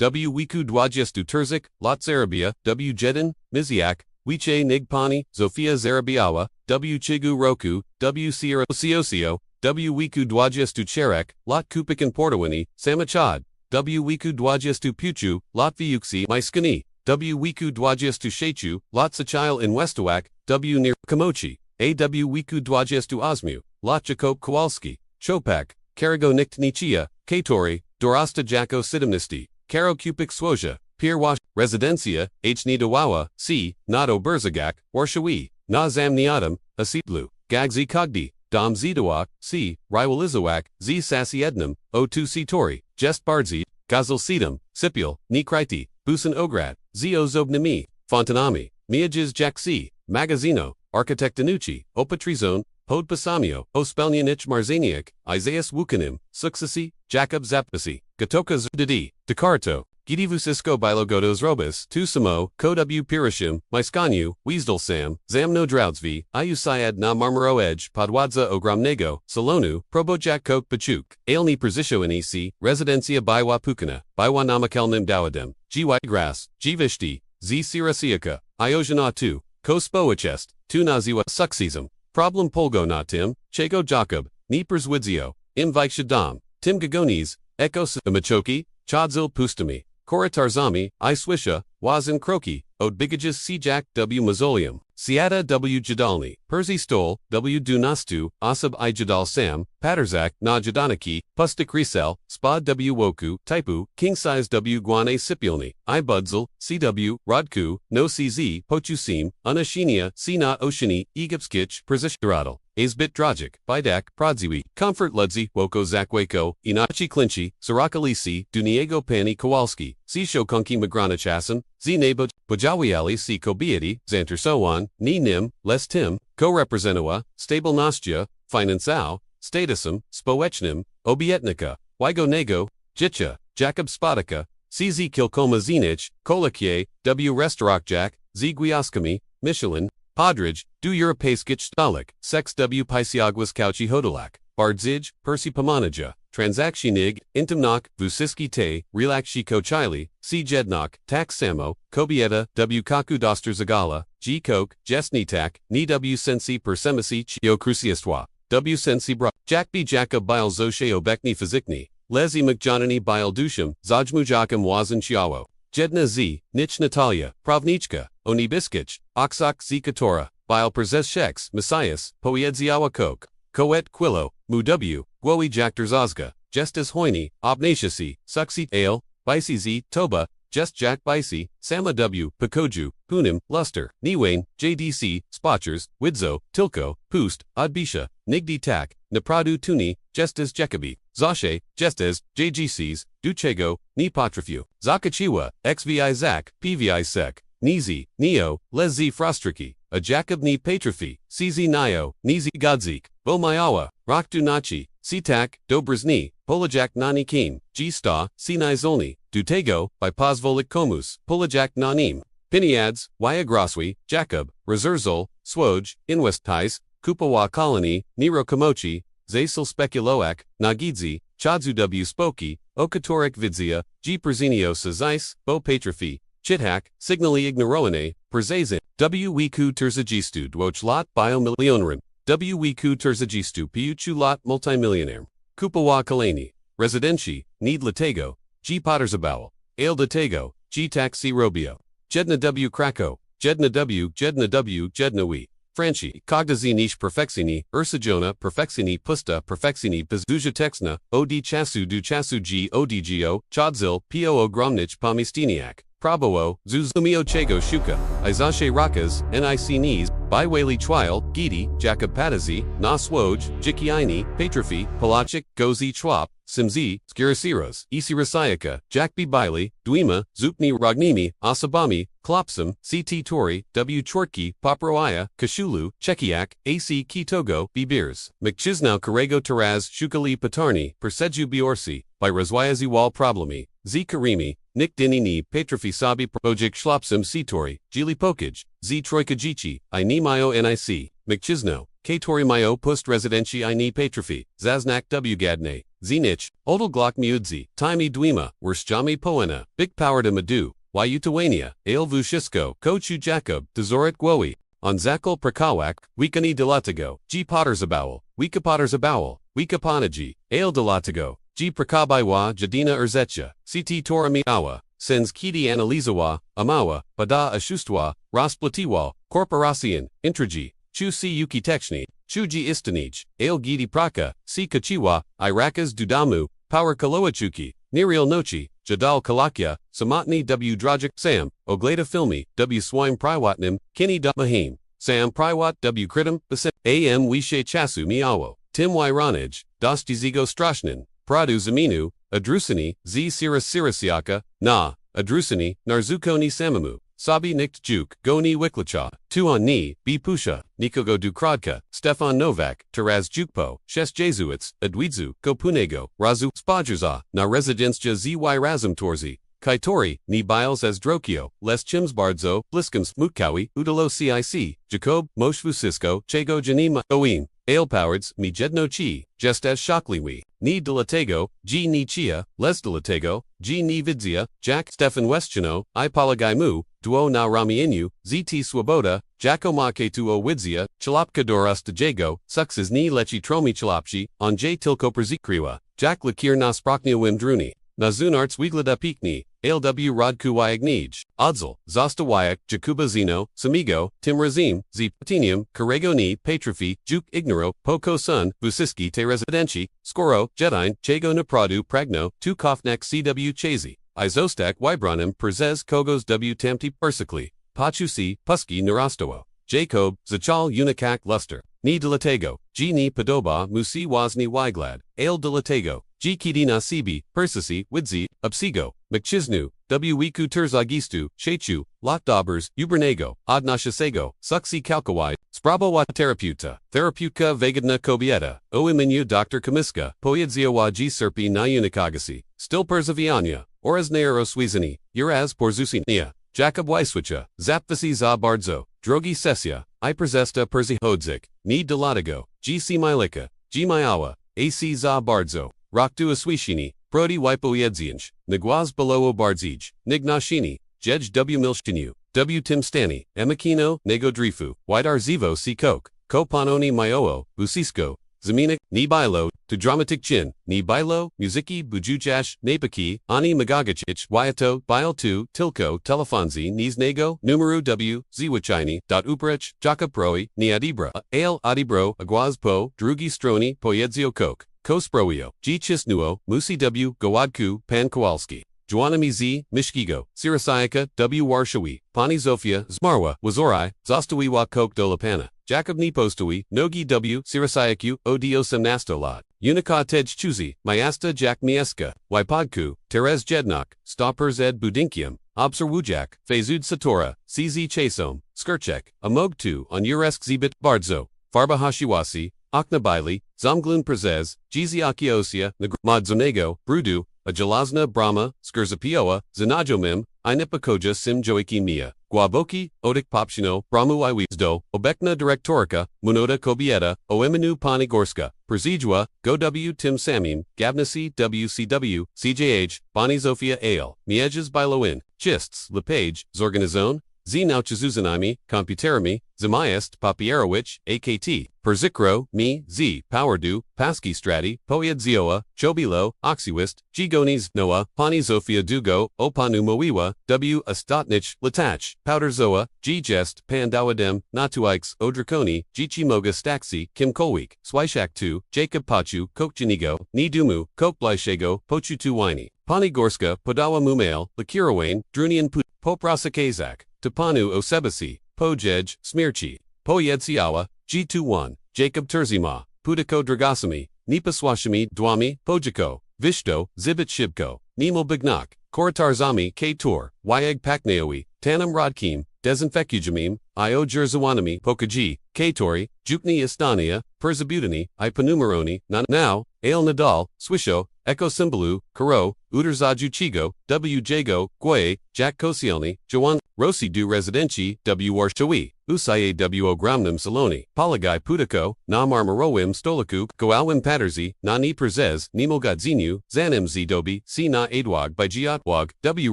W Wiku Dwadziestu Terzik, Lot Zarabia, W Jedin, Miziak, Wiche Nigpani, Zofia Zarabiawa, W Chigu Roku, W Sierra Siosio, W Wiku Dwadziestu Cherek, Lot Kupikan Portowini, Samachad, W Wiku Dwadziestu Puchu, Lot Viuksi Maiskani, W Wiku Dwadziestu Shechu, Lot Sachile in Westawak, W near Kamochi, AW Wiku Dwadziestu Osmu, Lot Jakob Kowalski, Chopak, Karago Niktnichia, Katori, Dorasta Jako Sidimnisti, Karo Kupik Swozia, Pirwash, Residencia, H. Nidawawa, C. Nado Berzagak, Warshawi, Na Zamniatum, Asitlu, Gagzi Kogdi, Dom Zidawak, C. Riwalizawak, Z. Sasi Ednam, O2 Sitori, Jest Bardzi, Gazel Sidam, Sipil, Nikriti, Busan Ograt, Zio Zobnami, Fontanami, Miajiz Jaksi, Magazino, Architectanucci, Opatrizone, Pod Pasamio, Ospelnianich Marzaniak, Isaias Wukanim, Suksasi, Jakob Zapasi, Gatoka Zdidi, Dekarto, Gidivusisko Bilogodos Robus, Tusamo, Kow Pirishim, Maiskanu, Weasdal Sam, Zamno Droudsvi, Ayusayad na Marmaro Edge, Podwadza Ogramnego, Salonu, Probojak Kok Pachuk, Ailni Persisho Nec, Residencia Biwa Pukana, Biwa Namakelnim Dawadem, Gy Grass, Gvishti, Z Sirasiaka, Iojana 2, Kospoachest, Tunaziwa Suksism. Problem Polgo na Tim, Chego Jacob, Nipers Widzio, Im Vikshadam, Tim Gagonis, Ekos Machoki, Chadzil Pustami, Kora Tarzami, I Swisha, Wazin Kroki, Od Bigajis Sijak W Mausoleum, Siata W Jadalni, Perzi Stol, W Dunastu, Asab I Jadal Sam, Paterzak, Na Jadanaki, Pustik Risel, Spad W Woku, Taipu, King Size W Guane Sipilni, I Budzel, CW, Rodku, No CZ, Pochusim, Unashinia, Sina Oshini, Egipskich, Persishdaradal, Azbit Drajik, Bidak, Pradziwi, Comfort Ludzi, Woko Zakweko, Inachi Clinchi, Sarakalisi, Duniego Pani Kowalski, Sisho Kunki Magranachasan, Zineba, Bajawiali Si Kobieti, Xanter Sowan, Ni Nim, Les Tim, Co-Representawa, Stable Nastja, Finansao, Statusum, Spoechnim, Obietnica, Wigo Jitcha, Jakob Spadika, CZ Kilkoma Zinich, Kolakye, W Restaurantjak, Z Guiaskami, Michelin, Podridge, Du Europeiskich Stalik, Sex W Pysiagwas Kauchi Hodolak, Bardzij, Percy Pamanija, Transactionig, Intimnok, Vusiski Te, Relaxi Kochili, C Jednok, Tax Samo, Kobieta, W Kaku Doster Zagala, G Coke, Jesnitak, Ni W Sensi Persemisi Chio Cruciestwa, W Sensi Bra, Jack B Jacob Bile Zoshe Obekni Fizikni, Lezi McJohnny Bile Dusham, Zajmujakim Wazan Chiawo, Jedna Z, Nich Natalia, Pravnichka, Onibiskich, Oxok Zikatora, Bile Przeszeks, Messias, Poiedziawa Coke, Coet Quillo, Mu W, Gwowi Jakter Zazga, Justus Hoyni, Obnatiasi, Suksi Ale, Bisi Z, Toba, Just Jack Bisi, Sama W, Pakoju, Punim, Luster, Niwain, JDC, Spotchers, Widzo, Tilko, Pust, Odbisha, Nigdi Tak, Napradu tuni, gestes Jacobi, Zashe, gestes, JGCs, Duchego, ni Potrafiu, Zakachiwa, XVI Zak, PVI Sek, Nizi, Neo, Lezi Frostriki, a Jacob ni Patrafi, CZ Nio, Nizi Godzik, Bomayawa, Roktu Nachi, Sitak, Dobrzni, Polajak Nani Kim, G Sta, Sinai Zolni, Dutego, by Pozvolik Komus, Polajak Nanim, Piniads, Wyagroswi, Jacob, Rezurzol, Swoj, Inwestais, Kupawa Colony, Nero Komochi, Zasel Spekuloak, Nagidzi, Chadzu W Spoki, Okatoric Vidzia, G Perzinio Sazais, Bo Patrafi, Chithak, Signali Ignoroane, Perzazin, W Wiku Terzagistu Dwoch Biomillionarim, W Wiku Terzagistu Piuchu Lot Multimillionaire, Kupawa Kalani, Residenti, Need Latego, G Pottersabowel, Ale Datego, G Taxi Robio, Jedna W Krakow, Jedna W, Jedna We. Franchi, Cogdazi niche perfexini, Ursajona, perfexini pusta, perfexini bezduja texna, od chasu du chasu g odgo, chodzil, po gromnich pomistiniak, proboo, zuzumio chego shuka, izashe rakas, nic knees, biwali chwile, gidi, jacob patazi, na swoj, jikiini, patrafi, palachik, gozi chwap, simzi, skirasiros, isirasayaka, jakbi bili, duima, zupni ragnimi, asabami, klopsum, ct tori, w chortki, paproaya, kashulu, chekiak, ac kitogo, bibirs, mcchiznau karego taraz, shukali patarni, perseju biorsi, by razwayazi wal problemi, z karimi, Nick Dinini, Patrafi Sabi Projik Schlopsum Sitori, Gili Pokaj, Z Troika Jichi, I ni Mayo Nic, McChisno, K Tori Mayo Pust Residenti I ni Patrafi, Zaznak W Gadne, Zinich, Odal Glock Mudzi, Timey Dwima, Worstjami Poena, Big Power to Madu, Yutawania, Ale Vushisko, Kochu Jacob, Tezorit Gwowi, on Zakal Prakawak, Wikani Delatago, G Pottersabowel, Wikapanaji, Ale Delatago, G Prakabaiwa Jadina Urzetcha, Ct Torami Awa, Sens Kiti Analizawa, Amawa, Bada Ashustwa, Rasplatiwa, Corporasian, Intriji, Chu Si Yuki Tekshni, Chuji Istanij, Ale Gidi Praka, Si Kachiwa, Irakas Dudamu, Power Kaloachuki, Niriel Nochi, Jadal Kalakya, Samatni W Drajik Sam, Ogleda Filmi, W Swime Priwatnim, Kini Mahim, Sam Priwat W Kritam, Basim, Am Wishe Chasu Miawo, Tim Wyronij, Dostizigo Strashnin, Pradu Zaminu, Odrzucony, Z Sirasiaka, Na, Odrzucony, Narzukoni Samamu, Sabi Nikt Juk, Goni Wiklacha, Tuon Ni, B Pusha, Nikogo Dukradka, Stefan Novak, Taraz Jukpo, Shes Jesuits, Adwidzu, Kopunego, Razu, Spajrza, Na Residensja Zy Razum Torzi, Kaitori, Ni Biles as Drokio, Les Chimsbardzo, Bliskams, Mutkawi, Udalo Cic, Jacob, Moshvusisko, Chego Janima, Oim, Ailpowards, Mi Jedno Chi, Just as Shockliwi, Ni Delatego, G Ni Chia, Les Delatego, G Ni Vidzia, Jack Stefan Westchino, I Palagaimu, Duo Na Rami Inu, ZT Swoboda, Jacomake Tuo Widzia, Chalopka Dorasta Jago, Suxes Ni Lechi Tromi Chalopchi, on J Tilko Perzikriwa, Jack Lakir Nasproknia Wimdruni, Nazunarts Wiglada Pikni, ALW Rodku Wyagnij, Odzel, Zosta Wyak, Jakuba Zeno, Samigo, Tim Razim, Z Patinium, Karego Ni, Patrafi, Juk Ignoro, Poko Sun, Vusiski Te Residenti, Skoro, Jedine, Chago Napradu Pragno, Tu Kofnak CW Chazy, Izostak Wybronim Perzez Kogos W Tamti Persikli, Pachusi, Pusky Narastowo, Jacob, Zachal Unikak Luster, Ni Delatego, G Ni Padoba Musi Wazni Wyglad, Ale Delatego, G Kidina Sibi, Persisi, Widzi, Upsigo, McChisnu, W Wiku Terzagistu, Shechu, Lot Daubers, Ubernego, Odnashasego, Suxi Kalkawai, Sprabowa Therapeutka Vegadna Kobieta, Oiminu Dr. Kamiska, Poyedziowa G Serpi na Unikagasi, Still Perzaviania, Oras Nairo Swizini, Uraz Porzusinia, Jacob Weiswicha, Zapvasi za Bardzo, Drogi Sesia, I Przesta Perzi Hodzik, Ni Delatago, G C Milika, G Mayawa, AC za Bardzo, Roktu Aswishini, Prodi Wipo Yedzianj, Nagwaz Belowo Bardzij, Nignashini, Jej W Milshinu, W Tim Stani, Emakino, Nego Drifu, Widar Zivo Si Coke, Kopanoni Myoo, Busisko, Zaminik, Ni Bilo, to Dramatic Chin, Ni Bilo, Muziki, Bujujash, Napaki, Ani Magagachich, Wyato, Bile 2, Tilko, Telefonzi, Nis Nego, Numeru W, Ziwachini, Dot Uprich, Jaka Proi, Ni Adibra, Ale Adibro, Aguaz Po, Drugi Stroni, Poyedzio Coke, Kosproio, G Chisnuo, Musi W, Gowadku, Pan Kowalski. Joanami z Mishkigo, Sirasayaka w Warszawi, Pani Zofia Zmarwa, Wazorai, Zostawiła Kok do Lapana, Jakob ni Postowi, Nogi w Sirasayaku od 18 lat. Unika tej chuzi, Miasta jak Mieska, Wypadku, Terez Jednak, Stoppers ed Budinkium, Obserwujak, Fezud Satora, CZ Chasom, Skirchek, Amogtu on Uresk Zibit, Bardzo, Farba Hashiwasi, Oknabaili, Zamglun Prezes, Jiziaki Osia, Modzonego, Brudu, Ajalazna Brahma, Skurzapioa, Zanajomim, Inipakoja Sim Joiki Mia, Guaboki, Odik Popshino, Bramu Iwizdo, Obekna Direktorica, Munoda Kobieta, Oeminu Panigorska, Przijwa, GoW Tim Samim, Gabnasi WCW, CJH, Bani Zofia Ale, Mieges Biloin, Chists, Lepage, Zorganizone, Z Nauchizuzanimi, Computerami, Zamiast Papierowicz, AKT, Perzikro, Mi, Z, Powerdu, Paski Strati, Poyed Zioa, Chobilo, Oxywist, Gigonis, Noah, Pani Zofia Dugo, Opanu Moiwa, W. Ostatnich, Latach, Powder Zoa, G. Jest, Pandawadem, Natuikes, Odrzucone, Jichimoga Staxi, Kim Kolwik, Swishak 2, Jacob Pachu, Kokjanigo, Ni Dumu, Kokblishego, Pochutu Wini, Pani Gorska, Podawa Mumail, Lakirawane, Drunian Put, Poprasa Kazak, Tapanu Osebasi, Pojej, Smirchi, Poyedsiawa, G21, Jacob Terzima, Putiko Dragasami, Nipaswashimi, Dwami, Pojiko, Vishto, Zibit Shibko, Nemo Bignak, Koratarzami, K-Tor, Wyeg Paknaowi, Tanam Rodkim, Desinfekujamim, Io Jerzawanami, Pokaji, K-Tori, Jukni Istania, Perzabutani, Ipanumeroni, Now, Ale Nadal, Swisho, Eko Simbalu, Karo, Uderzaju Chigo, W. Jago, Gwe, Jack Kosielni, Jawan, Rossi du Residenci, W. Warshawi, Usaye W. Ogramnum Saloni, Palagai Putiko, Na Marmarowim Stolaku, Goalwim Paterzi, Na Ni Prezes, Nemo Gadzinu, Zanim Zidobi, Si Na Adwag by Giatwag, W.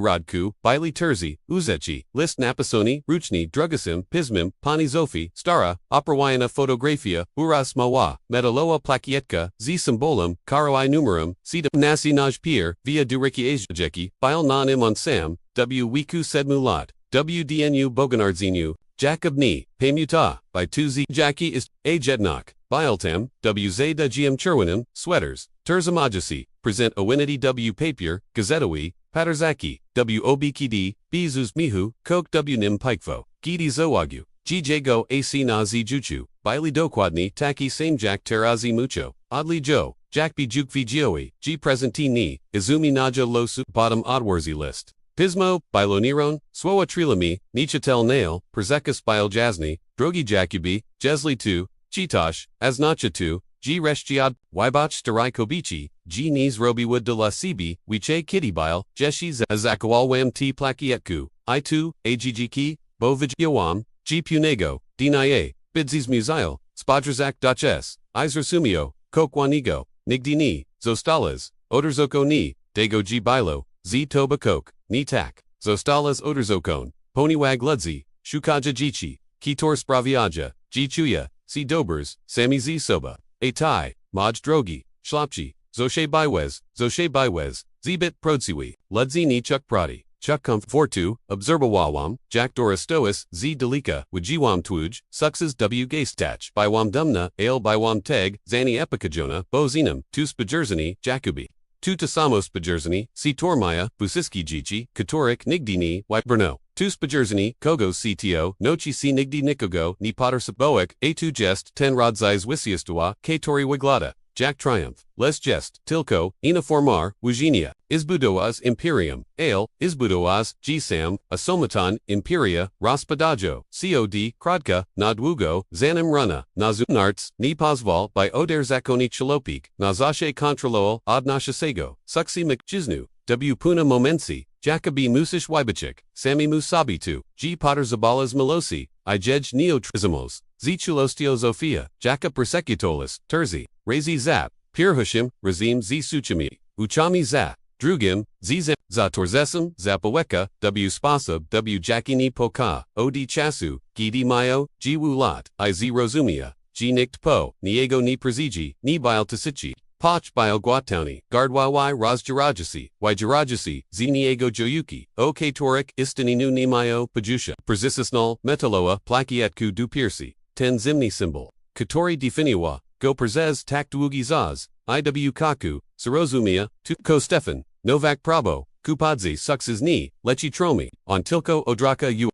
Rodku, Bailey Terzi, Uzechi, List Napasoni, Ruchni, Drugasim, Pismim, Pani Zofi, Stara, Oprawayana Fotografia, Uras Mawa, Metaloa Plakietka, Z Symbolum, Karo I Numerum, Sida Nasi Naj Pier, Via Duriki Ajeki, Bile Non Im on Sam, W. Wiku Sedmulat, WDNU Boganardzinu, Jacob Ni, Pamuta, by 2Z Jackie is, A Jednok, Biltem, W. Zayda GM Cherwinim, Sweaters, Terzamajasi, Present Owinity W. Papier, Gazetowi, Paterzaki, W. Obkd, Bizuz Mihu, Kok W. Nim Pikefo, Gidi Zowagu, GJgo AC Na Z Juchu, Bailey Dokwadni Taki Same Jack Terazi Mucho, Oddly Joe, Jack B. Jukvi Gioe, G. Presenti Ni, Izumi Naja Losu, Bottom Oddwarzy List. Pismo, Biloniron, Swoa Trilami, Nichatel Nail, Perzekas Biljazni, Drogi Jakubi, Jesli 2, Chitosh, Aznacha 2, G. Reshjiad, Wybach Starai Kobichi, G. Nis Robiwood de la Sibi, Wiche Kitty Bile, Jeshi Azakawalwam T. Plakietku, I2, Aggki, Bovij Yawam, G. Punego, Dinaye, Bidzis Musail, Spodrazak Duchess, Izrasumio, Kokwanigo, Nigdini, Zostalas, Odrzucone, Dago G. Bilo, Z. Toba Kok, Ni Tak, Zostalas Odrzucone, Poniwag Ludzi, Shukaja Jichi, Kitor Spraviaja, G. Chuya, C. Dobers, Sami Z. Soba, Atai, Maj Drogi, Shlapchi, Zoshe Bywez, Zbit Prodsiwi, Ludzi Ni Chuk Prati, Chuk Kumf Fortu, Observawawam, Jack Doristois, Z. Delika, Wajiwam Twuj, Suxes W. Gaystach, Bywam Dumna, Ale Bywam Teg, Zani Epikajona, Bozinum, Tu Spajerzani, Jakubi. Tu Tasamos Spajerzani, C. Tormaya, Busiski Jichi, Katorik Nigdini, White Brno. Tu Spajerzani, Kogo CTO, Nochi C. Nigdi Nikogo, Ni Potter Saboic, A2 Jest, Ten Rodzais Wisiastawa, K. Tori Wiglada. Jack Triumph, Les Jest, Tilko, Ina Formar, Wujinia, Izbudoaz Imperium, Ale, Izbudoaz, Gsam, Asomatan, Imperia, Raspadajo, COD, Krodka, Nadwugo, Zanim Runa, Nazunarts, Nipazval, by Oder Zakoni Chalopik, Nazashe Contralol, Odnashasego, Suksi Mkjiznu, W. Puna Momensi, Jacobi Musish Wybachik, Sami Musabitu, G. Potter Zabalas Melosi, Ijej Neotrizimos, Z. Chulostio Zofia, Jacob Persecutolus, Terzi, Rezi Zap, Pirhushim, Razim Z. Suchami, Uchami Zap, Drugim, Z. Zatorzesim, Zapaweka, W. Spasab, W. Jakini Poka, Od Chasu, Gidi Mayo, G. Wulat, Iz Rozumia, G. Nikt Po, Niego Ni Preziji, Ni Bile Tasichi, Poch Bile Guatauni, Gardwawai Razjarajasi, Yjarajasi, Z. Niego Joyuki, O. Torik, Istaninu Nimayo, Pajusha, Prezisisnal, Metaloa, Plakietku du Pirsi, Ten Zimni Symbol, Katori Definiwa, Go Prezes Taktuugi Zaz, IW Kaku, Sarozumia, Tutko Stefan, Novak Prabo, kupadze sukces ni, leci tromi, on tylko odraka u.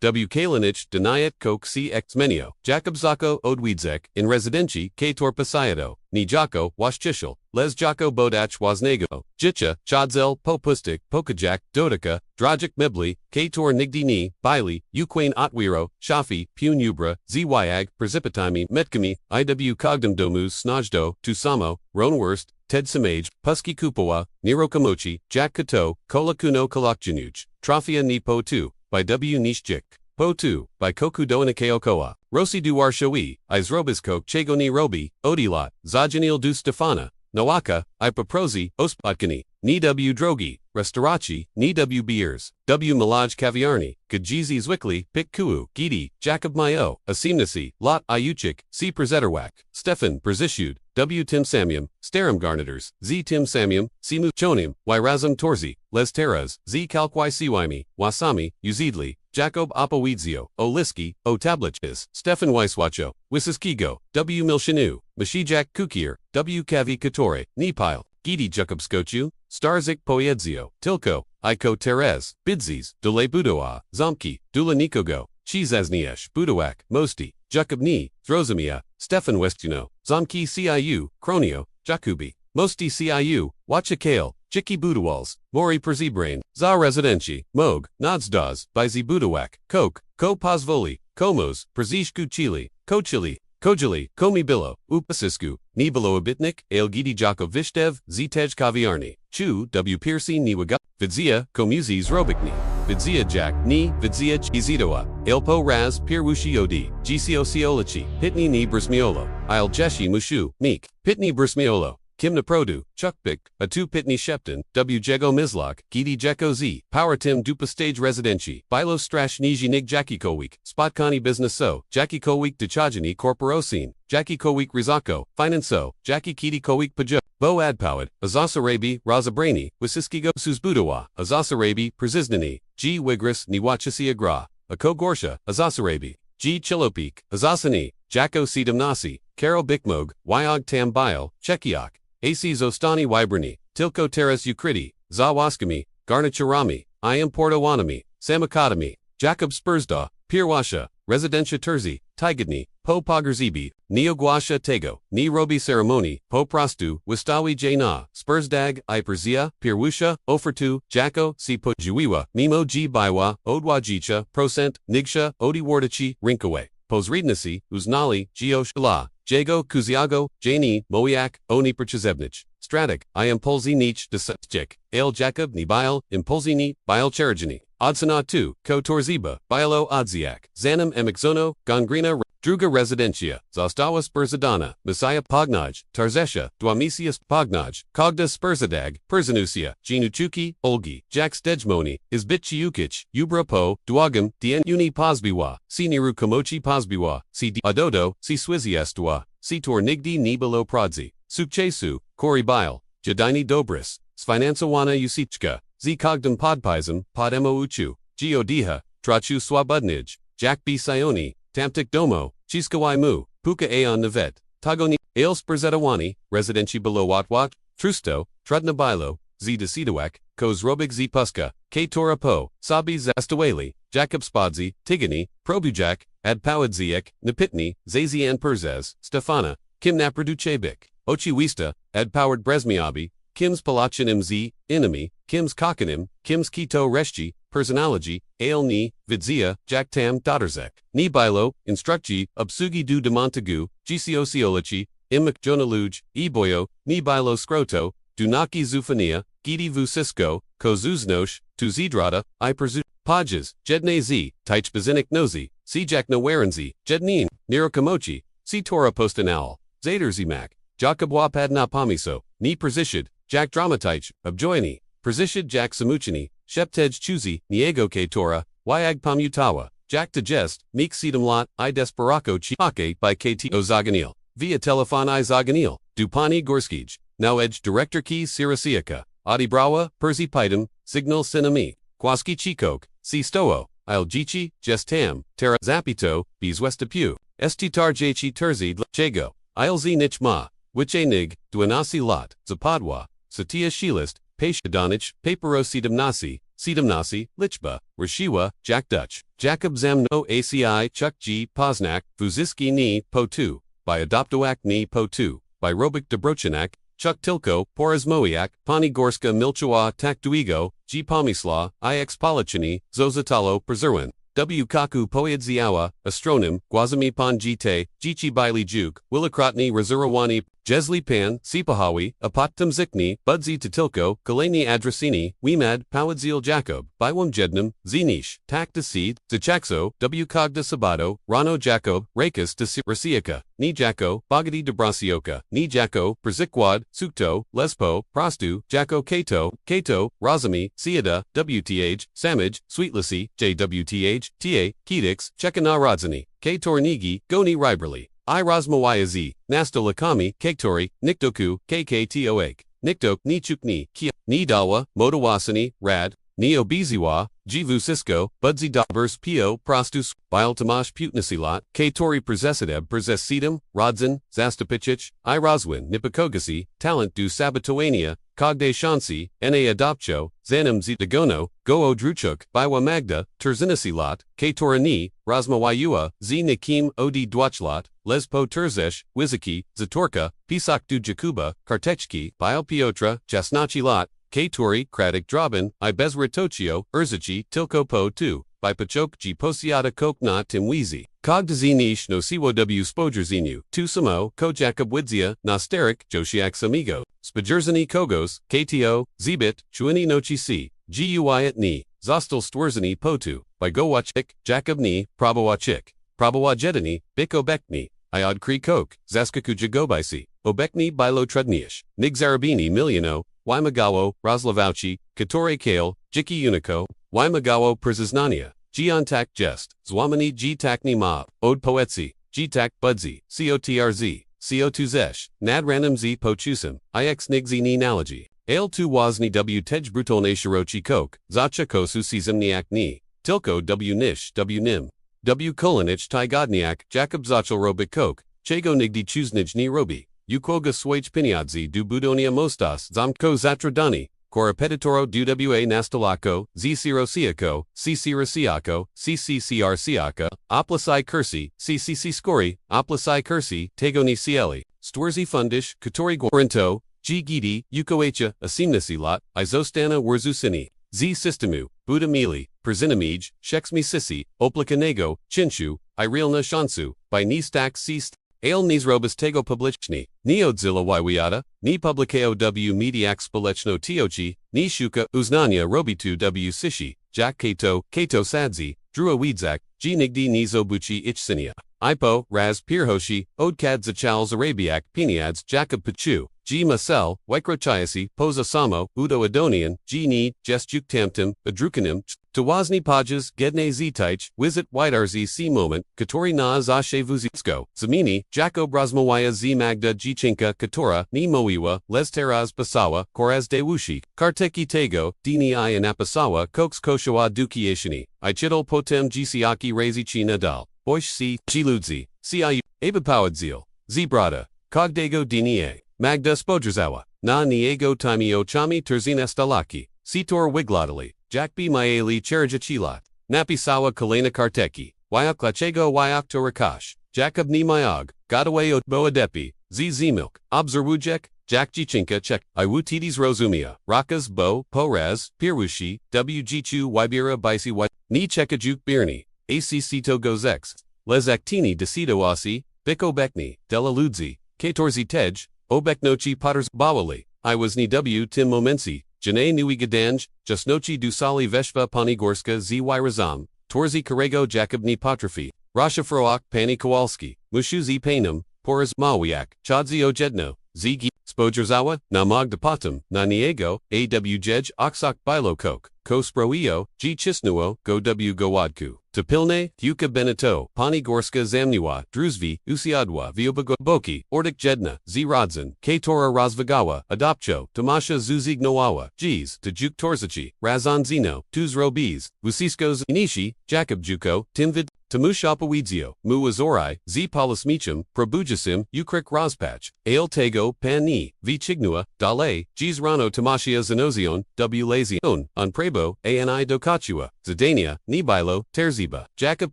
W. Kalinich deniet kok c exmenio, Jakob Zako odwiedzek, in rezydencji, Kator pasajado, ni Jako, waszczyszal, les Jako bodach wasnego, Jicha, Chodzel, popustik, pokajak, dodika, drajik mebli, Kator nigdi ni, Bili, Ukraine otwiro, Shafi, pun ubra, zyag, precipitami, metkami, iw cogdom domus snajdo, tusamo, ronwurst, ted samaj, puski kupowa, nirokamochi, Jack kato, kola kuno kalakjanuch, trofia ni po 2. By W. Nishjik. Po 2, by Koku Doanikeokoa. Rosi du Warshawi, Izrobisko Chegoni Robi, Odilot, Zajanil du Stefana, Nawaka, Ipaprosi, Ospatkani, Ni W. Drogi, Restaurachi, Ni W. Beers, W. Malaj Kaviarni, Kajizi Zwikli, Pik Kuu, Gidi, Jakob Mayo, Asimnasi, Lot Ayuchik, C. Prezeterwak, Stefan Prezishud, W. Tim Samium, Starum Garniters, Z. Tim Samium, Simu Chonim, Razum Torzi, Les Terras, Z. Kalkwai Siwaimi, Wasami, Uzidli, Jakob Apowizio, Oliski, O Tablichis, Stefan Weiswacho, Wisiskigo, W. Milshinu, Mashijak Kukir, W. Kavi Katore, Nipile, Gidi Jakobskochu, Starzik Poedzio, Tilko, Iko Terez, Bidzis, Dule Budoa, Zomki, Dula Nikogo, Chizazniesh, Budowak, Mosti, Jakobni, Throzamia, Stefan Westuno, Zomki Ciu, Kronio, Jakubi, Mosti Ciu, Wachakale, Jiki Budawals, Mori Perzibrain, Za Rezidenci, Mog, Nodsdaz, Bizi Budawak, Coke, Ko Pozvoli, Komos, Przishku Chili, Kochili, Kojili, Komibilo, Upasisku, Nibilo Abitnik, Ailgidi Jako Vishtev, Zitej Kaviarni, Chu, W. Piercy Niwaga, Vidzia, Komuzis Robikni, Vidzia Jack, Ni, Vidzia Chizidoa, Ailpo Raz, Pirwushi Odi, Gcociolachi, Pitni Ni Brismiolo, Il Jeshi Mushu, Meek, Pitni Brismiolo, Kimna Produ, Chukpik, Atu Pitni Shepton, W. Jego Mislok, Gidi Jeko Z, Power Tim Dupa Stage Residenci, Bilo Strash Niji Nig Jackie Kowik, Spotkani Business So, Jackie Kowik Dechajani Corporosine, Jackie Kowik Rizako, Finanso, Jackie Kidi Kowik Pajo, Bo Adpowid, Azasarabi, Razabrani, Wisiskigo Suzbudawa, Azasarabi, Preziznani, G. Wigris Niwachisi Agra, Ako Gorsha, Azasarabi, G. Chilopik, Azasani, Jacko Sidamnasi, Karo Bikmog, Wyog Tam Bio, Chekiak, AC Zostani Wybrani, Tilko Teras Ukriti, Zawaskami, Garnacharami, I am Portowanami, Samakadami, Jakob Spursda, Pirwasha, Residentia Terzi, Tigadni, Po Pogorzibi, Neogwasha Tego, Ni Robi Ceremoni, Po Prastu, Wistawi Jna, Spursdag, Iperzia, Pirwusha, Ofertu, Jacko, Sipo Juiwa, Mimo G Biwa, Odwajicha, Procent, Nigsha, Odi Wardachi, Rinkawe, Posrednasi, Uznali, Geoshla, Jago Kuziago, Jani, Moiak, Oni Perchezebnich, Stratic, I am Polzi Nich Desutchik, Ale Jacob Nibil, Impulzini, Bile Cherigini, Odsana 2, Ko Torziba, Bilo Odziak, Zanum Emixono, Gangrena, Druga Residentia, Zostawas Berzadana, Messiah Pognaj, Tarzesha, Dwamisius Pognaj, Kogda Spurzadag, Perzanusia, Ginuchuki, Olgi, Jax Dejmoni, Izbitchiukich, Ubrapo, Dwagam, Dien Uni Pozbiwa, Siniru Komochi Pozbiwa, C. Adodo, C. Swiziestwa, C. Tornigdi Nibalo Prodzi, Sukcesu, Kori Bile, Jadini Dobris, Sfinansawana Usichka, Z. Cogdam Podpism, Podemo Uchu, Geodiha, Trachu Swabudnij, Jack B. Sioni, Tamtik Domo, Chiskawai Mu, Puka Aon Navet, Tagoni, Ale Sperzetawani, Residenci Below Watwat, Trusto, Trudna Bilo, Z. Desidawak, Koz Robig Z. Puska, K. Tora Po, Sabi Zastawali, Jakob Spadzi, Tigani, Probujak, Adpowadziek, Napitni, Zazian Perzez, Stefana, Kim Napraduchebik, Ochiwista, Adpowered Bresmiabi, Kim's Palachinim Z, Inami, Kim's Kakanim, Kim's Kito Reshchi, Personology, Ale Ni, Vidzia, Jaktam Dotterzek, Ni Bilo, Instructji, Upsugi du de Montagu, Gcociolachi, Imak Jonaluj, Eboyo, Ni Bilo Scroto, Dunaki Zufania, Gidi Vusisko, Kozuznosh, Tuzidrada, Iperzu, Podges, Jedne Z, Teich Bazinik Nozi, Sijak Nawaranzi, Jednin, Nirokamochi, Si Tora Postanal, Zader Zimak, Jakabwa Padna Pamiso, Ni Persishid, Jack Dramatich, Objoini, Persishid Jack Samuchini, Sheptej Chuzi, Niego K Tora, Wyag Pamutawa, Jack Digest, Meek Sedum Lot, I Desperako Chiake by KT Ozaganil, via Telefon I Zaganil, Dupani Gorskij, Now Edge Director Key Sirasiaka, Adi Brawa, Perzi Pitum, Signal Sinami, Kwaski Chikok, Si Stoo, Il Jichi, Jestam, Terra Zapito, Bizwestapu, Estitar Jechi Terzi, Chego, Il Z Nichma, Wiche Nig, Duanasi Lot, Zapadwa, Satia Shilist, Pashadonich, Papero Siedemnasi, Lichba, Rashiwa, Jack Dutch, Jacob Zamno ACI, Chuck G. Posnak, Vuziski ni Po 2, by Adoptoak ni Po 2, by Robik Dobrochanak, Chuck Tilko, Porazmoiak, Pani Gorska Milchua Takduigo, G. Pomisla, IX Polichini, Zozatalo Prezerwin, W. Kaku Poidziawa, Astronym, Guazami Pan Jite, Jichi Baili Juk, Willakrotni Razurawani, Jesli Pan, Sipahawi, Apattam Zikni, Budzi Tatilko, Kaleni Adrasini, Wemad, Pawadzil Jacob, Biwam Jednam, Zinish, Tak de Seed, Zichakso, W. Kogda Sabato, Rano Jacob, Rakus de Rasiaka, Ni Jako, Bogati de Brasioka, Ni Jako, Prazikwad, Sukto, Lespo, Prastu, Jako Kato, Razami, Siada, WTH, Samaj, Sweetlessy, JWTH, TA, Kedix, Chekana Radzani, K. Tornigi, Goni Riberly. I Razmawayazi, Nastolakami, Kektori, Niktoku, KKTOAK, Niktok, Nichukni, Kia, Ni Dawa, Modawasani, Rad, Ni Obiziwa, Jivu Cisco, Budzi Dabers Pio, Prostus, Bialtamash Putnasilat, Ktori Prezesideb Prezesidim, Rodzin, Zastapichich, I Roswin, Nipokogasi, Talent du Sabatoania, Kogde Shansi, Na Adopcho, Zanam Zitagono, Go Odruchuk, Biwa Magda, Terzinasilat, Ktorani, Razmawayua, Z Nikim Odi Dwachlat, Lespo Terzesh, Wizaki, Zatorka, Pisak du Jakuba, Kartechki, Biopiotra, Chasnachilat, Ktori, Kratik Drabin, I Bezritochio, Urzachi, Tilko Po 2, by Pachok G Posiata Kokna Timwizi, Kogdazinish no Siwo W Spojerzinu, Tu Samo, Ko Jacob Widzia, Nosterik, Joshiak Samigo, Spajerzani Kogos, KTO, Zebit, Chuini Nochi C, GUI at Ni, Został Stwrzani Po 2, by Gowachik, Jacob Ni, Probowachik, Probowajedani, Biko Bekni, Iod Kri Kok, Zaskaku Jagobaisi, Obekni Bilo Trudniish, Nigzarabini Miliano, Wymagawo, Roslavauchi, Katore Kale, Jiki Unico, Wymagawo Prziznania, Giontak Jest, Zwamani G Takni Mob, Od Poetsi, G Tak Budzi, COTRZ, CO2 Zesh, Nad Random Z Pochusim, IX Nigzi Ni Analogy, Ale 2 Wazni W Tej Brutolne Shirochi Kok, Zacha Kosu Sizemniak Ni, Tilko W Nish W Nim, W Kolinich Tygodniak, Jacob Zachel Robik Kok, Chago Nigdi Chuznij Ni Robi, Ukwoga Swage Piniadzi du Budonia Mostas Zamko Zatradani, Korapeditoro du Wa Nastalako, Z0 Siako, CC Rasiako, CCCR Siaka, Oplasai Kursi, CCC Skori, Oplasai Kursi, Tegoni Cieli, Stwirzi Fundish, Katori Gorinto, G Gidi, Ukoecha, Asimnasi Lot, Izostana Wurzusini, Z Systemu, Buddha Mili, Perzinamij, Shexmi Sisi, Oplikanego, Chinshu, Irealna Shansu, by Nistak Sist, Ale Nisrobus Tego Publichni, Neodzilla Wywiata, Ni Publicao W Mediax Spolechno Tiochi, Ni Shuka Uznanya Robitu W Sishi, Jack Kato Sadzi, Drua Wiedzak, G Nigdi Nizobuchi Ichsinia, Ipo, Raz Pirhoshi, Odkad Zachals Arabiak, Piniads, Jacob Pachu, G Masel, Wykrochiasi, Poza Samo, Udo Adonian, G Ni, Jestuk Tamtim, Adrukanim, Tawazni Pajas, Gedne Zitich, Wizit Whitearzi C Moment, Katori Na Zashe Vuzitsko, Zamini, Jacob Razmawaya Z Magda Jichinka Katora, Ni Moiwa, Lesteraz Basawa, Koraz de Wushi, Karteki Tego, Dini I Anapasawa, Koks Koshawa Dukiashini, Ichidol Potem Gisiaki Razichi Nadal, Boish C, Chiludzi, Ciu, Abapawadzil, Zibrada, Kogdego Dini Magda Spodrzawa, Na Niego Timio Chami Terzinestalaki, Sitor Wiglotali, Jack B. Maeli Cherijachilat, Napisawa Kalena Karteki, Wyak Lachego Wyak Torakash, Jacob Ni Myog, Godaway Otbo Adepi, Z Milk, Obzerwujek, Jack Jichinka Chek, Iwutidis Rozumia, Rakas Bo, Poraz, Pirwushi, WG2 Wibira Bisi White, Ni Chekajuk Birni, ACCito Gozex, Lezaktini Desidawasi, Biko Bekni, Dela Ludzi, Katorzi Tej, Obeknochi Potters Bawali, I was ni W Tim Momensi, Janae Nui Gadanj, Jasnochi Dusali Veshva Panigorska Zy Razam, Torzi Karego Jakobni Patrafi, Rasha Froak Pani Kowalski, Mushuzi Painum, Poraz Mawiak, Chodzi Ojedno, Zigi, Spodrzawa, Namag Depatum, Naniego, AW Jej Oxok Bilo Kok, Ko Sproio, G Chisnuo, Go W Gowadku, Tapilne, Yuka Beneto, Pani Gorska Zamniwa, Druzvi, Usiadwa, Viobagoboki, Ordik Jedna, Z Rodzin, Katora Razvagawa, Adopcho, Tamasha Zuzignoawa, G's, Tajuk Torzachi, Razan Zino, Tuzro Bees, Vusiskos Inishi, Jacob Juko, Timvid, Temu Shapawidzio, Mu Wazorai, Z Polismichum, Probujasim, Ukrik Rozpach, Ale Tego, Pani, V Chignua, Dale, G's Rano Tamashia Zenozion, W Lazion, Unprebo, Ani Dokachua, Zidania, Nibilo, Terziba, Jacob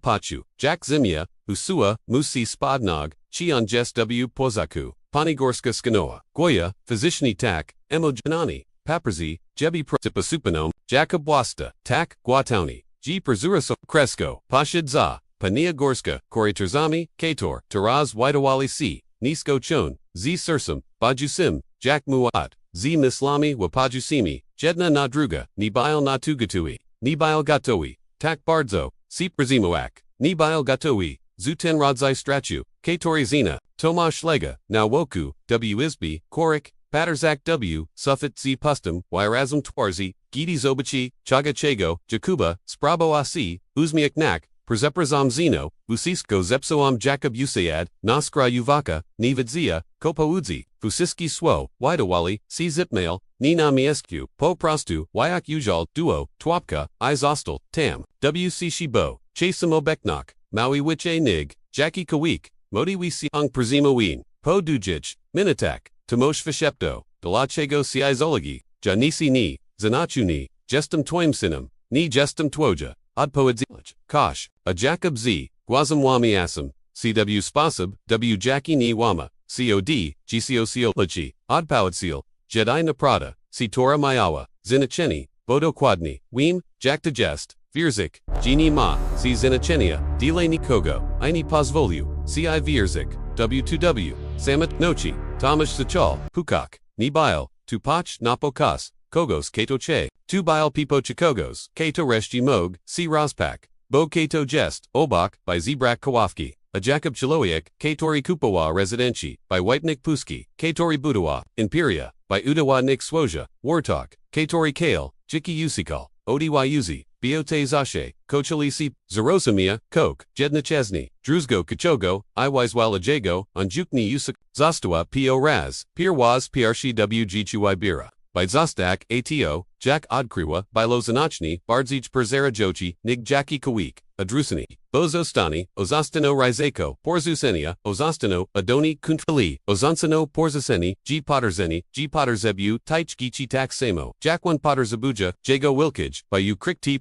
Pachu, Jack Zimia, Usua, Musi Spodnog, Chion Jes W Pozaku, Panigorska Skanoa, Goya, Physiciani Tak, Emojanani, Paprzi, Jebi Tipasupanom, Jacob Wasta, Tak, Guatauni, G Perzuraso, Cresco, Pashid Za, Pania Gorska, Kore Terzami, Kator, Taraz Waitawali C, Nisko Chon, Z Sursum, Bajusim, Jack Muat, Z Mislami Wapajusimi, Jedna Nadruga, Nibil Natugatui, Nibil Gatoi, Tak Bardzo, C Prezimoak, Nibil Gatoi, Zuten Rodzai Stratu, Katori Zina, Tomasz Lega, Nawoku, W Isby, Korik, Paterzak W, Suffit Z Pustum, Wyrazum Twarzi, Gidi Zobachi, Chaga Chego, Jakuba, Sprabo Asi, Uzmiak Nak, Przeprazam Zino, Vusisko Zepsoam Jacob Usayad, Naskra Uvaka, Nividzia, Kopoudzi, Fusiski Swo, Widawali, C Zipmail, Nina Miescu, Po Prostu, Wyak Ujal, Duo, Twapka, Izostal, Tam, WC Shibo, Chasimo Beknok, Maui Wiche Nig, Jackie Kawik, Modi Wisi Ung Prezimo Wien, Po Dujic, Minitak, Tomosh Vishepto, Dalachego Si Izolagi, Janisi Ni, Zanachu Ni, Gestum Toimsinum, Ni Gestum Twoja, Odpoedzilach, Kosh, a Jacob Z, Guazamwami Asam, CW Spasab, W Jackie Ni Wama, COD, GCOCOLachi, Odpowetsil, Jedi Naprada, C Tora Mayawa, Zinacheni, Bodo Quadni, Weem, Jack Digest, Vierzik, Genie Ma, C Zinachenia, Dile Nikogo, Ini Pozvolu, CI Vierzik, W2W, Samet Nochi, Tomasz Sachal, Pukak, Nibil, Tupach Napokas, Kogos Kato Che, Tubil Pipo Chikogos, Kato Reshji Mog, C Rozpak, Bo Kato Jest, Obak, by Zebrak Kawafki, a Jacob Chiloiek, Katori Kupowa Rezidenci, by Whitenik Puski, Katori Budawa, Imperia, by Udawa Nik Swoja, Wartalk, Katori Kale, Jiki Usikal, Ody Uzi, Biote Zashe, Kochalisi, Zarosamia, Coke, Jedna Chesney, Druzgo Kachogo, Iwiswala Jago, Anjukni Usik, Zostawa P.O. Raz, Pirwaz Prshi WG Bira. By Zostak, ATO, Jack Odkriwa, by Lozanachni, Bardzij Perzera Jochi, Nig Jackie Kawik, Adrusani, Bozostani, Ozastano Rizeko, Porzusenia, Ozastano, Adoni Kuntrali, Ozansano Porzaseni, G Potterzeni, G Potterzebu, Taich Gichi Tak Samo, Jack 1 Potterzabuja, Jago Wilkage, by Ukrik T.